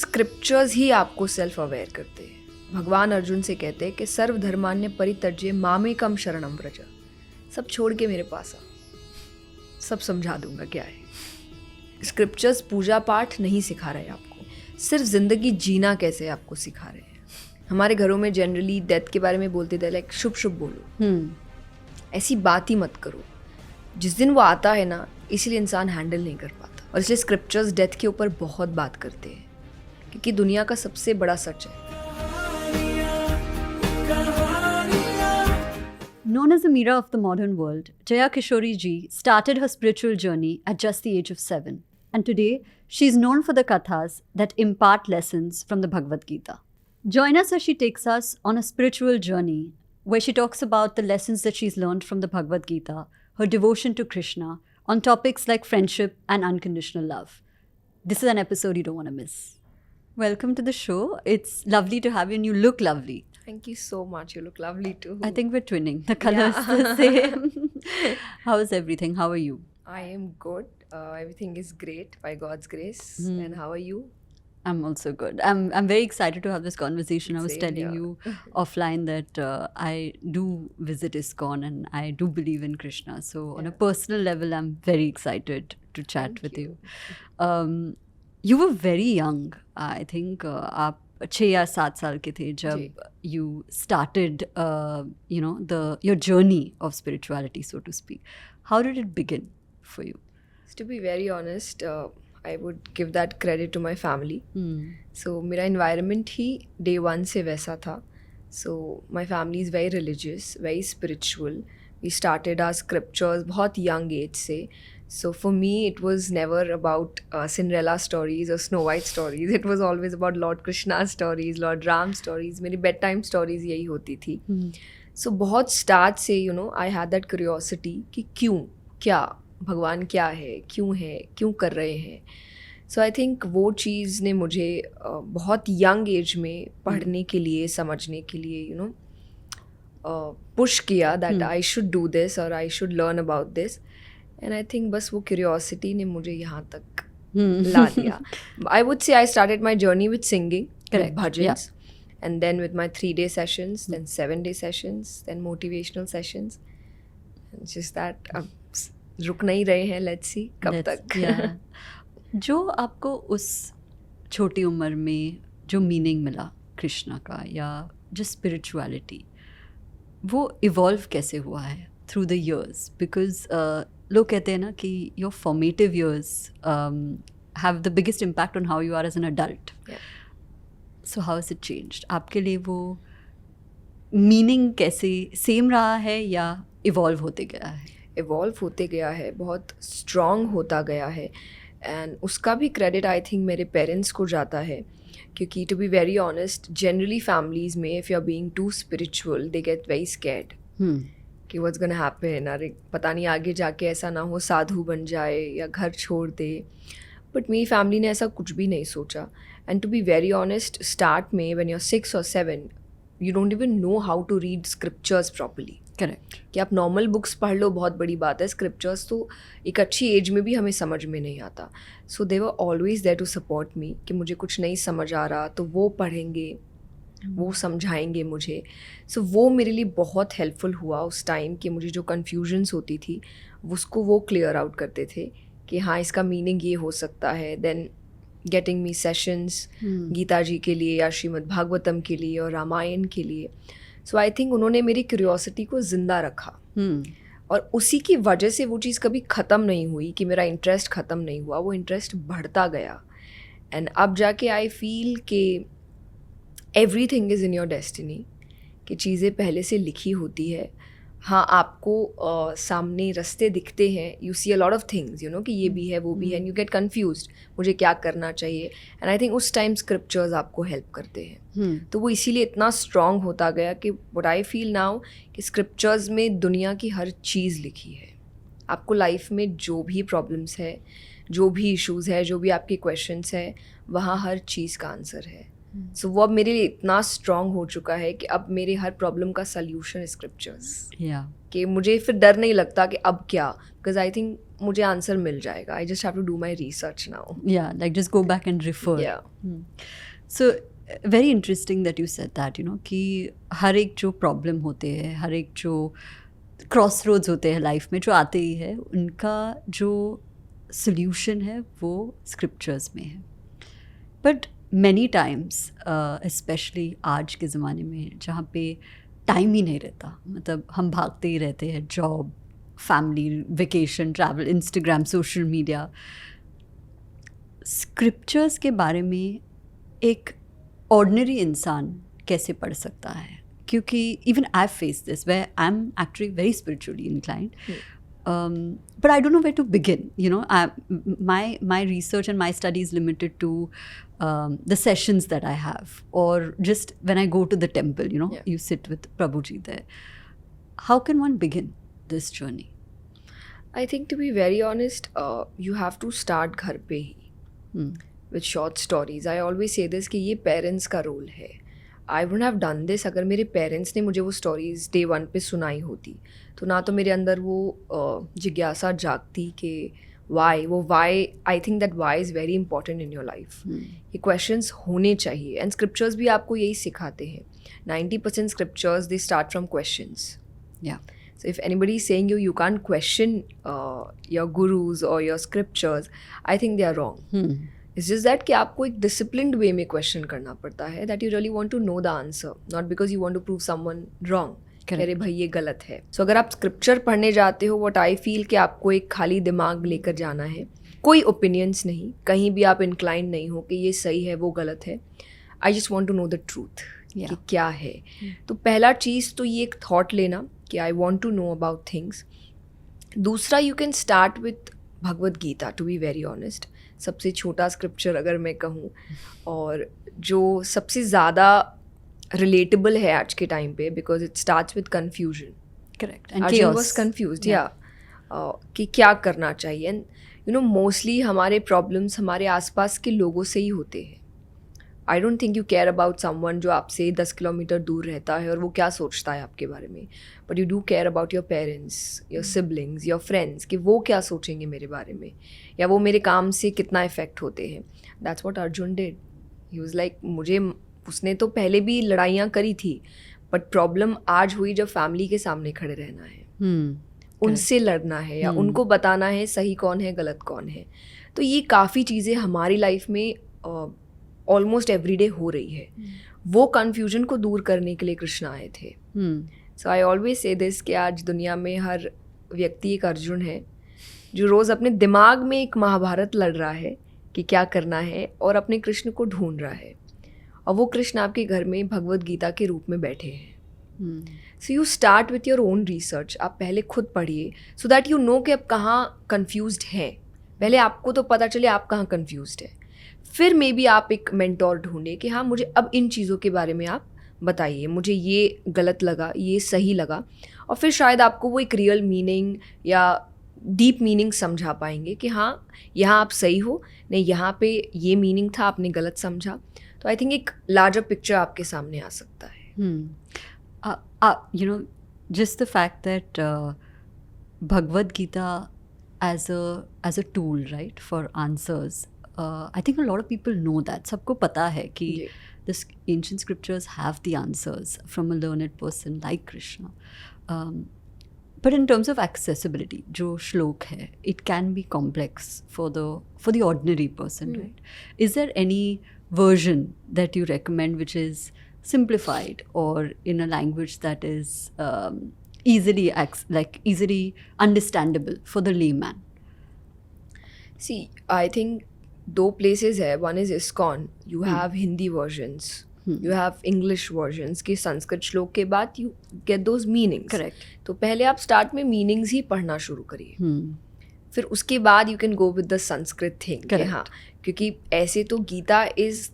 Scriptures ही आपको self aware करते हैं. भगवान अर्जुन से कहते हैं कि सर्वधर्मान्य परित्यज्य मामेकम शरणम व्रज. सब छोड़ के मेरे पास आ, सब समझा दूंगा क्या है. स्क्रिप्चर्स पूजा पाठ नहीं सिखा रहे आपको, सिर्फ ज़िंदगी जीना कैसे आपको सिखा रहे हैं. हमारे घरों में जनरली डेथ के बारे में बोलते थे लाइक शुभ शुभ बोलो, ऐसी बात ही मत करो. जिस दिन वो आता है ना, इसीलिए इंसान हैंडल नहीं कर पाता. और इसलिए स्क्रिप्चर्स डेथ के ऊपर बहुत बात करते हैं, क्योंकि दुनिया का सबसे बड़ा सच है. Known as a Meera of the modern world, Jaya Kishori ji started her spiritual journey at just the age of 7. And today, she is known for the kathas that impart lessons from the Bhagavad Gita. Join us as she takes us on a spiritual journey where she talks about the lessons that she's learned from the Bhagavad Gita, her devotion to Krishna, on topics like friendship and unconditional love. This is an episode you don't want to miss. Welcome to the show. It's lovely to have you and you look lovely. Thank you so much. You look lovely too. I think we're twinning. The colors the same. How is everything? How are you? I am good. Everything is great by God's grace. And how are you? I'm also good. I'm very excited to have this conversation. I was Same telling here. you offline that I do visit ISKCON and I do believe in Krishna. So on a personal level, I'm very excited to chat Thank with you. you. You were very young. I think आप 6 या 7 साल के थे जब you started, your journey of spirituality, so to speak. How did it begin for you? To be very honest, I would give that credit to my family. So मेरा environment ही day one से वैसा था. So my family is very religious, very spiritual. We started our scriptures बहुत young age से. So for me, it was never about Cinderella stories or Snow White stories. It was always about Lord Krishna stories, Lord Ram stories. मेरी bedtime stories यही होती थी. So बहुत start से, I had that curiosity कि क्यों, क्या, भगवान क्या है, क्यों कर रहे हैं. So I think वो चीज़ ने मुझे बहुत young age में पढ़ने के लिए, समझने के लिए, push किया that I should do this or I should learn about this. And I think बस वो curiosity ने मुझे यहाँ तक ला दिया. I would say I started my journey with singing, Correct. with bhajans, and then with my 3-day sessions, then 7-day sessions, then motivational sessions. It's just that अब रुक नहीं रहे हैं. Let's see कब तक. Yeah. जो आपको उस छोटी उम्र में जो मीनिंग मिला कृष्णा का या जो स्पिरिचुअलिटी, वो इवॉल्व कैसे हुआ है थ्रू द इयर्स? बिकॉज लोग कहते हैं ना कि your formative years have the biggest impact on how you are as an adult. So how is it changed? आपके लिए वो मीनिंग कैसे सेम रहा है या इवॉल्व होते गया है? इवॉल्व होते गया है, बहुत स्ट्रॉन्ग होता गया है. एंड उसका भी क्रेडिट आई थिंक मेरे पेरेंट्स को जाता है, क्योंकि to be very honest, generally families में if you are being too spiritual they get very scared कि व्हाट्स गोना हैपन, अरे पता नहीं आगे जाके ऐसा ना हो साधु बन जाए या घर छोड़ दे. बट मेरी फैमिली ने ऐसा कुछ भी नहीं सोचा. And to be very honest, start में when you are 6 or 7 you don't even know how to read scriptures properly. Correct. कि आप नॉर्मल बुक्स पढ़ लो बहुत बड़ी बात है, स्क्रिप्चर्स तो एक अच्छी एज में भी हमें समझ में नहीं आता. So they were always there to support me कि मुझे कुछ नहीं समझ आ रहा तो वो पढ़ेंगे, वो समझाएंगे मुझे. सो वो मेरे लिए बहुत हेल्पफुल हुआ उस टाइम कि मुझे जो कन्फ्यूजन्स होती थी उसको वो क्लियर आउट करते थे कि हाँ इसका मीनिंग ये हो सकता है. Then getting me sessions Gita ji के लिए या श्रीमद् भागवतम के लिए और रामायण के लिए. सो आई थिंक उन्होंने मेरी क्यूरियोसिटी को ज़िंदा रखा. और उसी की वजह से वो चीज़ कभी ख़त्म नहीं हुई कि मेरा इंटरेस्ट ख़त्म नहीं हुआ, वो इंटरेस्ट बढ़ता गया. एंड अब जाके आई फील कि everything is in your destiny, कि चीज़ें पहले से लिखी होती है. हाँ, आपको सामने रास्ते दिखते हैं, you see a lot of things कि ये भी है वो भी है, एंड यू गेट कन्फ्यूज्ड मुझे क्या करना चाहिए. एंड आई थिंक उस टाइम स्क्रिप्चर्स आपको हेल्प करते हैं. तो वो इसीलिए इतना स्ट्रॉन्ग होता गया कि व्हाट आई फील नाउ कि स्क्रिप्चर्स में दुनिया की हर चीज़ लिखी है. आपको लाइफ में जो भी प्रॉब्लम्स है, जो भी इश्यूज़ है, जो भी आपके क्वेश्चंस है, वहाँ हर चीज़ का आंसर है. सो वो अब मेरे लिए इतना स्ट्रॉन्ग हो चुका है कि अब मेरे हर प्रॉब्लम का सल्यूशन है स्क्रिप्चर्स. कि मुझे फिर डर नहीं लगता कि अब क्या, बिकॉज आई थिंक मुझे आंसर मिल जाएगा. I just have to do my research now. Yeah, like just go back and refer. Yeah. So very interesting that you said that, you know, कि हर एक जो प्रॉब्लम होते हैं, हर एक जो क्रॉस रोड्स होते हैं लाइफ में जो आते ही है, उनका जो सोल्यूशन है वो स्क्रिप्चर्स में है. बट मैनी टाइम्स स्पेशली आज के ज़माने में जहाँ पे टाइम ही नहीं रहता, मतलब हम भागते ही रहते हैं, job, family, vacation, travel, Instagram, social media. Scriptures के बारे में एक ऑर्डिनरी इंसान कैसे पढ़ सकता है? क्योंकि even I face this way I am actually very spiritually inclined, but I don't know where to begin. You know, my research and my study is limited to the sessions that I have, or just when I go to the temple. You know, Yeah. you sit with Prabhuji there. How can one begin this journey? I think to be very honest, you have to start घर पे ही with short stories. I always say this कि ये parents का role है. I wouldn't have done this अगर मेरे parents ने मुझे वो स्टोरीज डे 1 पे सुनाई होती, तो ना तो मेरे अंदर वो जिज्ञासा जागती कि why. I think that why is very important in your life. ये क्वेश्चंस होने चाहिए, एंड स्क्रिप्चर्स भी आपको यही सिखाते हैं. 90% scriptures they start from questions. Yeah. So if anybody is saying you can't question your gurus or your scriptures, I think they are wrong. It's just that कि आपको एक disciplined way में question करना पड़ता है, that you really want to know the answer, not because you want to prove someone wrong. अरे भाई ये गलत है. So अगर आप स्क्रिप्चर पढ़ने जाते हो, what I feel कि आपको एक खाली दिमाग लेकर जाना है, कोई ओपिनियंस नहीं, कहीं भी आप इंक्लाइन नहीं हो कि ये सही है वो गलत है. I just want to know the truth कि क्या है. तो पहला चीज़ तो ये एक थॉट लेना कि I want to know about things. दूसरा, you can start with Bhagavad Gita, to be very honest. सबसे छोटा स्क्रिप्चर अगर मैं कहूँ, और जो सबसे ज़्यादा रिलेटेबल है आज के टाइम पे, because it starts with confusion. Correct. Arjun chaos. was confused, कि क्या करना चाहिए. एंड यू नो मोस्टली हमारे प्रॉब्लम्स हमारे आसपास के लोगों से ही होते हैं. I don't think you care about someone जो आपसे 10 किलोमीटर दूर रहता है और वो क्या सोचता है आपके बारे में, but you do care about your parents, your siblings, your friends, कि वो क्या सोचेंगे मेरे बारे में, या वो मेरे काम से कितना इफेक्ट होते हैं. That's what Arjun did. He was like, मुझे, उसने तो पहले भी लड़ाइयाँ करी थी, बट प्रॉब्लम आज हुई जब फैमिली के सामने खड़े रहना है, उनसे लड़ना है, या उनको बताना है सही कौन है गलत कौन है. तो ये काफ़ी चीज़ें हमारी लाइफ में ऑलमोस्ट एवरीडे हो रही है. वो कन्फ्यूजन को दूर करने के लिए कृष्ण आए थे. सो आई ऑलवेज से दिस कि आज दुनिया में हर व्यक्ति एक अर्जुन है जो रोज़ अपने दिमाग में एक महाभारत लड़ रहा है कि क्या करना है, और अपने कृष्ण को ढूंढ रहा है. और वो कृष्ण आपके घर में भगवद गीता के रूप में बैठे हैं. So you start with your own research. आप पहले खुद पढ़िए सो दैट यू नो कि आप कहाँ कन्फ्यूज्ड हैं. पहले आपको तो पता चले आप कहाँ कन्फ्यूज्ड है. फिर मे बी आप एक मेंटोर ढूंढे कि हाँ मुझे अब इन चीज़ों के बारे में आप बताइए, मुझे ये गलत लगा, ये सही लगा. और फिर शायद आपको वो एक रियल मीनिंग या डीप मीनिंग समझा पाएंगे कि हाँ यहाँ आप सही हो, नहीं यहाँ पे ये मीनिंग था आपने गलत समझा. तो आई थिंक एक लार्जर पिक्चर आपके सामने आ सकता है. You know, just the fact that Bhagavad Gita as a tool, right, for answers. I think a lot of people know that. सबको पता है कि this ancient scriptures have the answers from a learned person like Krishna. But in terms of accessibility, जो श्लोक है, it can be complex for the ordinary person, right? Is there any version that you recommend which is simplified or in a language that is easily understandable for the layman? See, I think दो places है. One is ISKCON. You have Hindi versions. You have English versions कि संस्कृत श्लोक के बाद you get those meanings. Correct. तो पहले आप start में मीनिंग्स ही पढ़ना शुरू करिए. फिर उसके बाद you can go with the Sanskrit thing. कि हाँ, क्योंकि ऐसे तो Gita is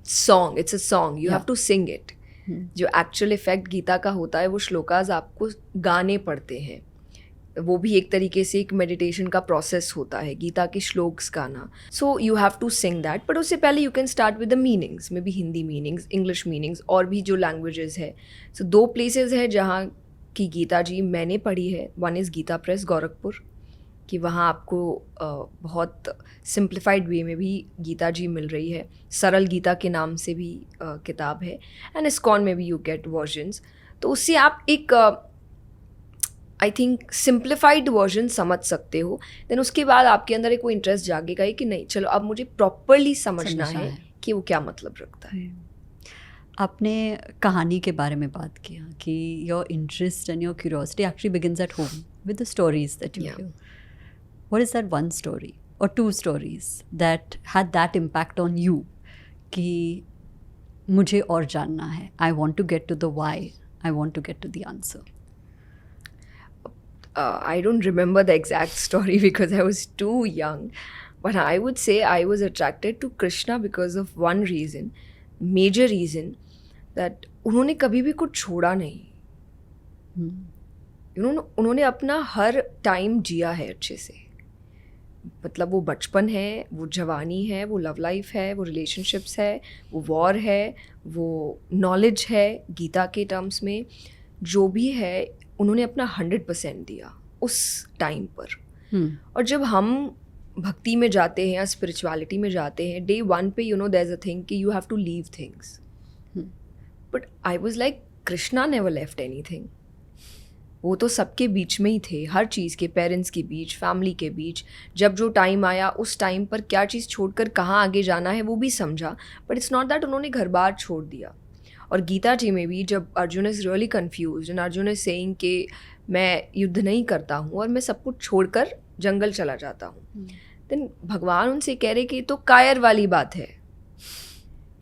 song. It's a song. You have to sing it. जो एक्चुअल इफेक्ट गीता का होता है वो श्लोकाज आपको गाने पड़ते हैं. वो भी एक तरीके से एक मेडिटेशन का प्रोसेस होता है, गीता के श्लोक्स गाना. So you have to sing that. But उससे पहले you can start with the meanings, maybe Hindi meanings, English meanings, और भी जो लैंग्वेजेस है. सो दो प्लेसेस है जहाँ की गीता जी मैंने पढ़ी है. वन इज़ गीता प्रेस गोरखपुर, कि वहाँ आपको बहुत सिंप्लीफाइड वे में भी गीता जी मिल रही है. सरल गीता के नाम से भी किताब है, एंड इस्कॉन में भी यू गेट वर्जन्स. तो उससे आप एक आई थिंक सिंप्लीफाइड वर्जन समझ सकते हो. देन उसके बाद आपके अंदर एक वो इंटरेस्ट जागेगा ही कि नहीं चलो अब मुझे प्रॉपरली समझना है कि वो क्या मतलब रखता है. आपने कहानी के बारे में बात किया कि your interest and your curiosity actually begins at home with the stories that you hear. What is that one story or two stories that had that impact on you कि मुझे और जानना है, I want to get to the why, I want to get to the answer? I don't remember the exact story because I was too young, but I would say I was attracted to Krishna because of one reason, major reason, that उन्होंने कभी भी कुछ छोड़ा नहीं. उन्होंने अपना हर time जिया है अच्छे से. मतलब वो बचपन है, वो जवानी है, वो लव लाइफ है, वो रिलेशनशिप्स है, वो वॉर है, वो नॉलेज है गीता के टर्म्स में, जो भी है उन्होंने अपना 100% दिया उस टाइम पर. और जब हम भक्ति में जाते हैं या स्पिरिचुअलिटी में जाते हैं, डे 1 पे देयर इज अ थिंग कि you have to leave things. But I was like Krishna never left anything. वो तो सबके बीच में ही थे, हर चीज़ के, पेरेंट्स के बीच, फैमिली के बीच. जब जो टाइम आया उस टाइम पर क्या चीज़ छोड़कर कहाँ आगे जाना है वो भी समझा. बट इट्स नॉट दैट उन्होंने घर बार छोड़ दिया. और गीता जी में भी जब Arjun is really confuse and Arjun is saying कि मैं युद्ध नहीं करता हूँ और मैं सब कुछ छोड़कर जंगल चला जाता हूँ, देन भगवान उनसे कह रहे कि तो कायर वाली बात है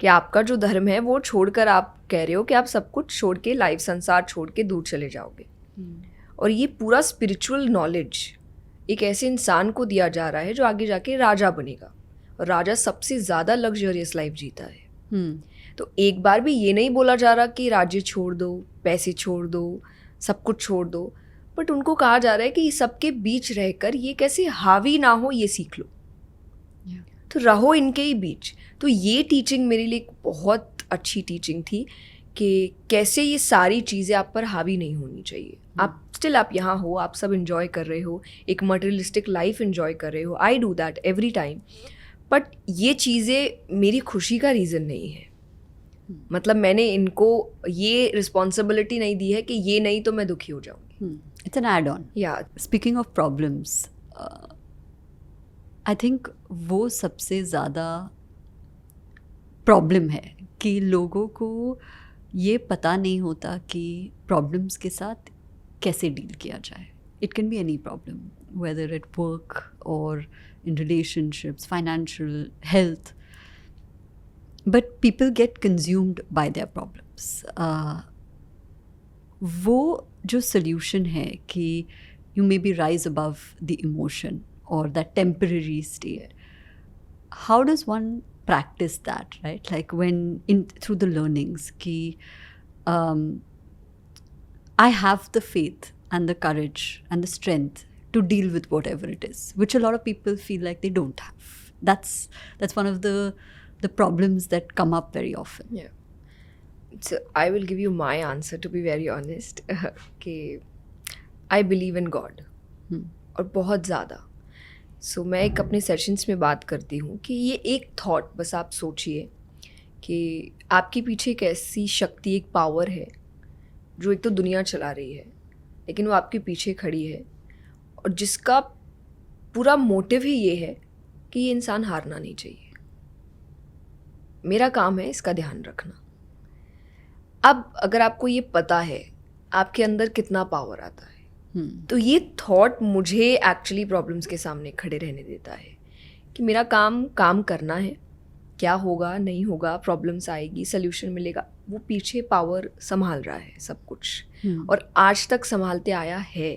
कि आपका जो धर्म है वो छोड़कर आप कह रहे हो कि आप सब कुछ छोड़ के, लाइफ संसार छोड़ के दूर चले जाओगे. और ये पूरा स्पिरिचुअल नॉलेज एक ऐसे इंसान को दिया जा रहा है जो आगे जाके राजा बनेगा. और राजा सबसे ज़्यादा लग्जरियस लाइफ जीता है. तो एक बार भी ये नहीं बोला जा रहा कि राज्य छोड़ दो, पैसे छोड़ दो, सब कुछ छोड़ दो. बट उनको कहा जा रहा है कि सबके बीच रहकर ये कैसे हावी ना हो ये सीख लो. तो रहो इनके ही बीच. तो ये टीचिंग मेरे लिए एक बहुत अच्छी टीचिंग थी कि कैसे ये सारी चीज़ें आप पर हावी नहीं होनी चाहिए. आप स्टिल आप यहाँ हो, आप सब इन्जॉय कर रहे हो, एक मटेरियलिस्टिक लाइफ इन्जॉय कर रहे हो. I do that every time. But ये चीज़ें मेरी खुशी का रीज़न नहीं है. मतलब मैंने इनको ये रिस्पॉन्सिबिलिटी नहीं दी है कि ये नहीं तो मैं दुखी हो जाऊंगी. It's an add on. या speaking of problems, I think वो सबसे ज़्यादा प्रॉब्लम है कि लोगों को ये पता नहीं होता कि प्रॉब्लम्स के साथ कैसे डील किया जाए. It can be any problem, whether at work or in relationships, financial, health. But people get consumed by their problems. वो जो solution है कि you maybe rise above the emotion or that temporary state. How does one practice that, right? Like when through the learnings कि I have the faith and the courage and the strength to deal with whatever it is, which a lot of people feel like they don't have. That's one of the problems that come up very often. Yeah. So I will give you my answer, to be very honest. कि I believe in God. और बहुत ज़्यादा. So मैं एक अपने sessions में बात करती हूँ कि ये एक थॉट बस आप सोचिए कि आपके पीछे एक ऐसी शक्ति, एक पावर है जो एक तो दुनिया चला रही है, लेकिन वो आपके पीछे खड़ी है और जिसका पूरा मोटिव ही ये है कि ये इंसान हारना नहीं चाहिए. मेरा काम है इसका ध्यान रखना. अब अगर आपको ये पता है आपके अंदर कितना पावर आता है, तो ये थॉट मुझे एक्चुअली प्रॉब्लम्स के सामने खड़े रहने देता है कि मेरा काम करना है. क्या होगा नहीं होगा, प्रॉब्लम्स आएगी, सोल्यूशन मिलेगा, वो पीछे पावर संभाल रहा है सब कुछ. और आज तक संभालते आया है.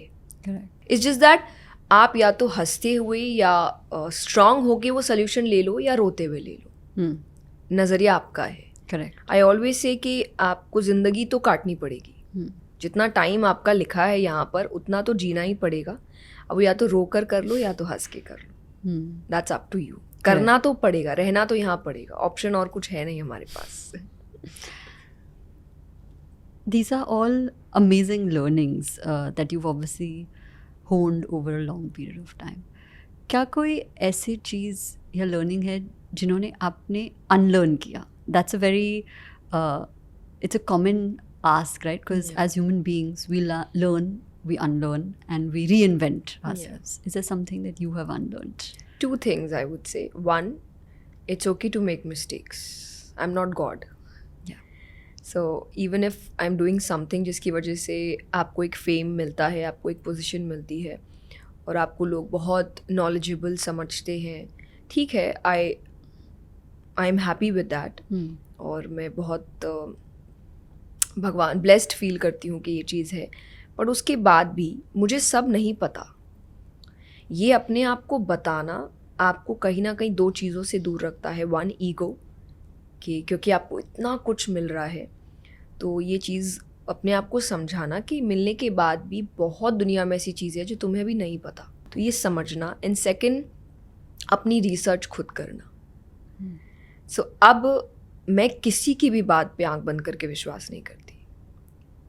इट्स जस्ट दैट आप या तो हंसते हुए या स्ट्रांग होके वो सोल्यूशन ले लो या रोते हुए ले लो. नज़रिया आपका है. करेक्ट. आई ऑलवेज से कि आपको ज़िंदगी तो काटनी पड़ेगी. जितना टाइम आपका लिखा है यहाँ पर उतना तो जीना ही पड़ेगा. अब या तो रो कर लो या तो हंस के कर लो. That's up to you. करना तो पड़ेगा, रहना तो यहाँ पड़ेगा. ऑप्शन और कुछ है नहीं हमारे पास. These are all amazing learnings that you've obviously honed over a long period of time. क्या कोई ऐसी चीज़ या लर्निंग है जिन्होंने आपने अनलर्न किया? That's a very it's a common ask, right? Because as human beings, we learn, we unlearn, and we reinvent ourselves. Is there something that you have unlearned? Two things I would say. One, it's okay to make mistakes. I'm not God. Yeah. So even if I'm doing something जिसकी वजह से आपको एक fame मिलता है, आपको एक position मिलती है और आपको लोग बहुत नॉलेजेबल समझते हैं, ठीक है, I am happy with that. और मैं बहुत भगवान ब्लेस्ड फील करती हूँ कि ये चीज़ है. पर उसके बाद भी मुझे सब नहीं पता. ये अपने आप को बताना आपको कहीं ना कहीं दो चीज़ों से दूर रखता है. वन, ईगो, कि क्योंकि आपको इतना कुछ मिल रहा है, तो ये चीज़ अपने आप को समझाना कि मिलने के बाद भी बहुत दुनिया में ऐसी चीज़ें हैं जो तुम्हें भी नहीं पता, तो ये समझना. एंड सेकंड, अपनी रिसर्च खुद करना. सो अब मैं किसी की भी बात पे आंख बंद करके विश्वास नहीं करती,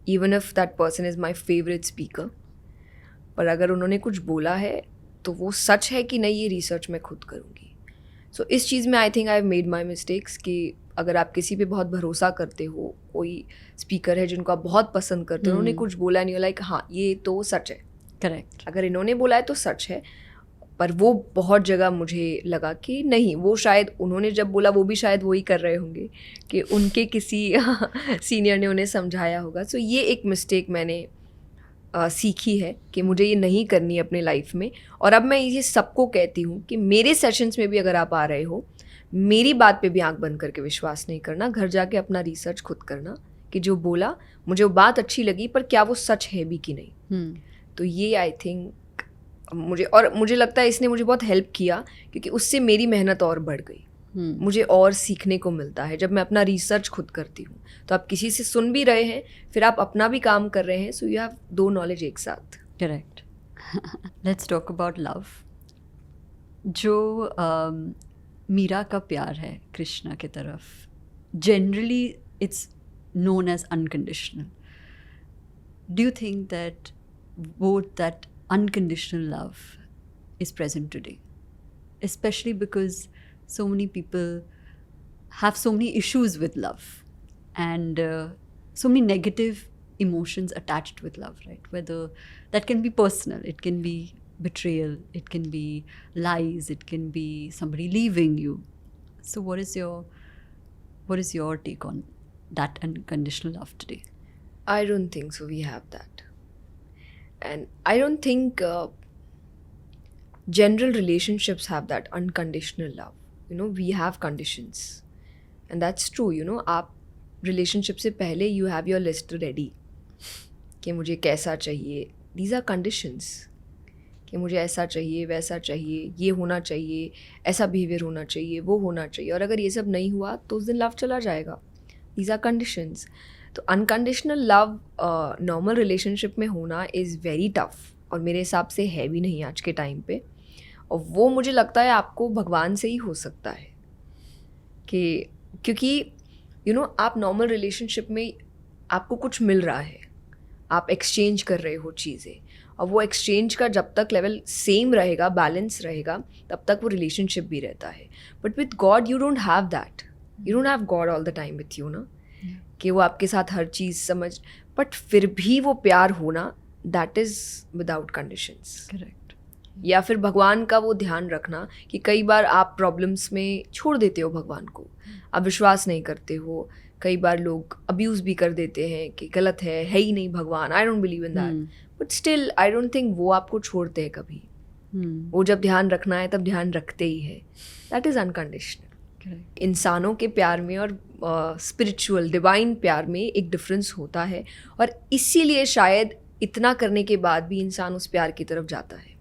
even if that person is my favourite speaker. पर अगर उन्होंने कुछ बोला है तो वो सच है कि नहीं, ये रिसर्च मैं खुद करूँगी. सो इस चीज़ में आई think I have made my mistakes कि अगर आप किसी पे बहुत भरोसा करते हो, कोई स्पीकर है जिनको आप बहुत पसंद करते हो, उन्होंने कुछ बोला नहीं, लाइक हाँ ये तो सच है. करेक्ट. अगर इन्होंने बोला है तो सच है. पर वो बहुत जगह मुझे लगा कि नहीं, वो शायद उन्होंने जब बोला वो भी शायद वही कर रहे होंगे कि उनके किसी सीनियर ने उन्हें समझाया होगा. सो ये एक मिस्टेक मैंने सीखी है कि मुझे ये नहीं करनी है अपने लाइफ में. और अब मैं ये सबको कहती हूँ कि मेरे सेशंस में भी अगर आप आ रहे हो, मेरी बात पे भी आंख बंद करके विश्वास नहीं करना. घर जाके अपना रिसर्च खुद करना कि जो बोला मुझे वो बात अच्छी लगी, पर क्या वो सच है भी कि नहीं. तो ये आई थिंक मुझे लगता है इसने मुझे बहुत हेल्प किया, क्योंकि उससे मेरी मेहनत और बढ़ गई. मुझे और सीखने को मिलता है जब मैं अपना रिसर्च खुद करती हूँ. तो आप किसी से सुन भी रहे हैं, फिर आप अपना भी काम कर रहे हैं, सो यू हैव दो नॉलेज एक साथ. Correct. Let's talk about love. जो मीरा का प्यार है कृष्णा की तरफ, generally it's known as unconditional. Do you think that that unconditional love is present today? Especially because so many people have so many issues with love and so many negative emotions attached with love, right? Whether that can be personal, it can be betrayal, it can be lies, it can be somebody leaving you. So what is your take on that unconditional love today? I don't think so we have that. And I don't think general relationships have that unconditional love. You know, we have conditions. And that's true, you know. आप relationship से पहले you have your list ready कि मुझे कैसा चाहिए. These are conditions कि मुझे ऐसा चाहिए, वैसा चाहिए, ये होना चाहिए, ऐसा बिहेवियर होना चाहिए, वो होना चाहिए. और अगर ये सब नहीं हुआ तो उस दिन लव चला जाएगा. These are conditions. तो अनकंडीशनल लव नॉर्मल रिलेशनशिप में होना इज़ वेरी टफ, और मेरे हिसाब से है भी नहीं आज के टाइम पे. और वो मुझे लगता है आपको भगवान से ही हो सकता है कि क्योंकि यू नो आप नॉर्मल रिलेशनशिप में आपको कुछ मिल रहा है, आप एक्सचेंज कर रहे हो चीज़ें, और वो एक्सचेंज का जब तक लेवल सेम रहेगा, बैलेंस रहेगा, तब तक वो रिलेशनशिप भी रहता है. But with God you don't have that. You don't have got all the time with you ना, कि वो आपके साथ हर चीज़ समझ, बट फिर भी वो प्यार होना, that is without conditions. Correct. या फिर भगवान का वो ध्यान रखना कि कई बार आप प्रॉब्लम्स में छोड़ देते हो भगवान को, आप विश्वास नहीं करते हो. कई बार लोग अब्यूज़ भी कर देते हैं कि गलत है ही नहीं भगवान, I don't believe in that. But still I don't think वो आपको छोड़ते हैं कभी. वो जब ध्यान रखना है तब ध्यान रखते ही है. That is unconditional. इंसानों के प्यार में और स्पिरिचुअल डिवाइन प्यार में एक डिफरेंस होता है, और इसीलिए शायद इतना करने के बाद भी इंसान उस प्यार की तरफ जाता है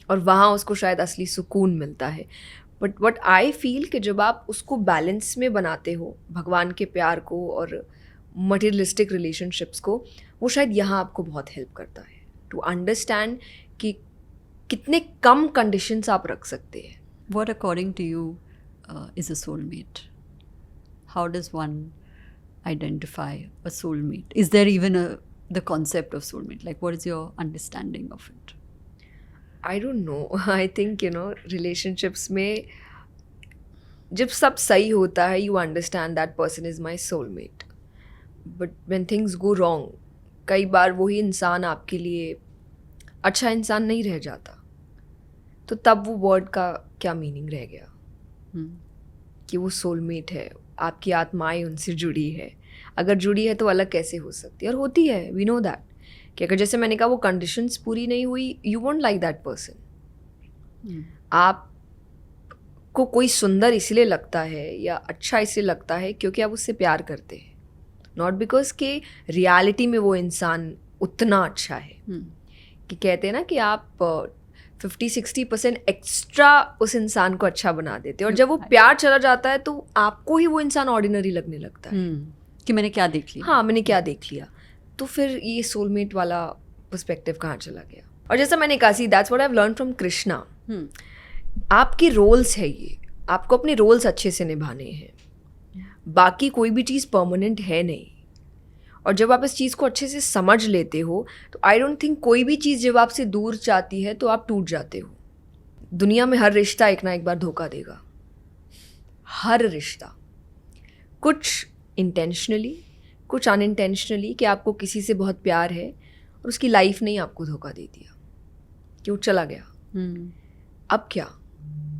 और वहाँ उसको शायद असली सुकून मिलता है. बट व्हाट आई फील कि जब आप उसको बैलेंस में बनाते हो, भगवान के प्यार को और मटेरियलिस्टिक रिलेशनशिप्स को, वो शायद यहाँ आपको बहुत हेल्प करता है टू अंडरस्टैंड कि कितने कम कंडीशंस आप रख सकते हैं. What according to you is a soulmate? How does one identify a soulmate? Is there even the concept of soulmate? Like, what is your understanding of it? I don't know, I think relationships में जब सब सही होता है you understand that person is my soulmate, but when things go wrong कई बार वही इंसान आपके लिए अच्छा इंसान नहीं रह जाता, तो तब वो वर्ड का क्या मीनिंग रह गया कि वो सोलमेट है, आपकी आत्माएं उनसे जुड़ी है। अगर जुड़ी है तो अलग कैसे हो सकती है, और होती है, वी नो दैट, कि अगर जैसे मैंने कहा वो कंडीशंस पूरी नहीं हुई, you won't like that person. आपको कोई सुंदर इसलिए लगता है या अच्छा इसलिए लगता है क्योंकि आप उससे प्यार करते हैं, नॉट बिकॉज के रियलिटी में वो इंसान उतना अच्छा है। कि कहते हैं ना कि आप 50-60% एक्स्ट्रा उस इंसान को अच्छा बना देते हैं, और जब वो प्यार चला जाता है तो आपको ही वो इंसान ऑर्डिनरी लगने लगता है कि मैंने क्या देख लिया। हाँ, मैंने क्या देख लिया। तो फिर ये सोलमेट वाला पर्सपेक्टिव कहाँ चला गया। और जैसा मैंने कहा, see that's what I have learn from Krishna. आपके रोल्स है ये, आपको अपने रोल्स अच्छे से निभाने हैं, बाकी कोई भी चीज़ परमानेंट है नहीं। और जब आप इस चीज़ को अच्छे से समझ लेते हो तो आई डोंट थिंक कोई भी चीज़ जब आपसे दूर जाती है तो आप टूट जाते हो। दुनिया में हर रिश्ता एक ना एक बार धोखा देगा, हर रिश्ता, कुछ इंटेंशनली कुछ अनइंटेंशनली, कि आपको किसी से बहुत प्यार है और उसकी लाइफ ने ही आपको धोखा दे दिया कि वो चला गया। अब क्या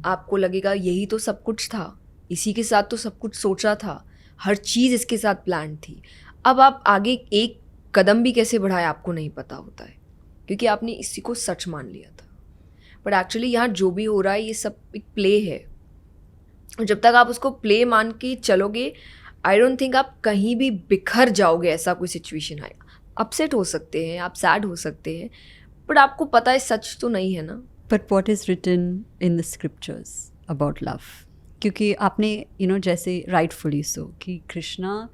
आपको लगेगा यही तो सब कुछ था, इसी के साथ तो सब कुछ सोचा था, हर चीज़ इसके साथ प्लान थी। अब आप आगे एक कदम भी कैसे बढ़ाए आपको नहीं पता होता है, क्योंकि आपने इसी को सच मान लिया था। बट एक्चुअली यहाँ जो भी हो रहा है ये सब एक प्ले है, और जब तक आप उसको प्ले मान के चलोगे आई डोंट थिंक आप कहीं भी बिखर जाओगे। ऐसा कोई सिचुएशन आएगा, अपसेट हो सकते हैं, आप सैड हो सकते हैं, बट आपको पता है सच तो नहीं है ना। But what is written in the scriptures about love? क्योंकि आपने जैसे राइटफुली सो कि Krishna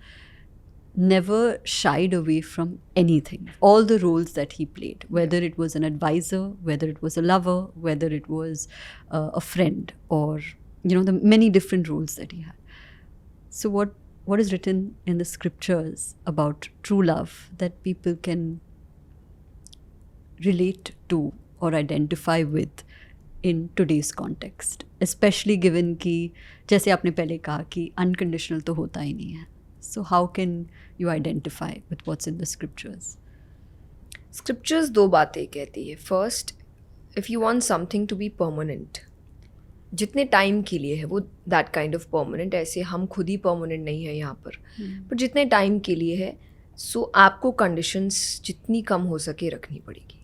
never shied away from anything, all the roles that he played, whether it was an advisor, whether it was a lover, whether it was a friend, or the many different roles that he had. So what is written in the scriptures about true love that people can relate to or identify with in today's context, especially given कि जैसे आपने पहले कहा कि unconditional तो होता ही नहीं है. So how can you identify with what's in the scriptures? Scriptures दो बातें कहती है. First, if you want something to be permanent, जितने टाइम के लिए है वो that kind of permanent, ऐसे हम खुद ही permanent नहीं है यहाँ पर, पर जितने टाइम के लिए है, so आपको conditions जितनी कम हो सके रखनी पड़ेगी.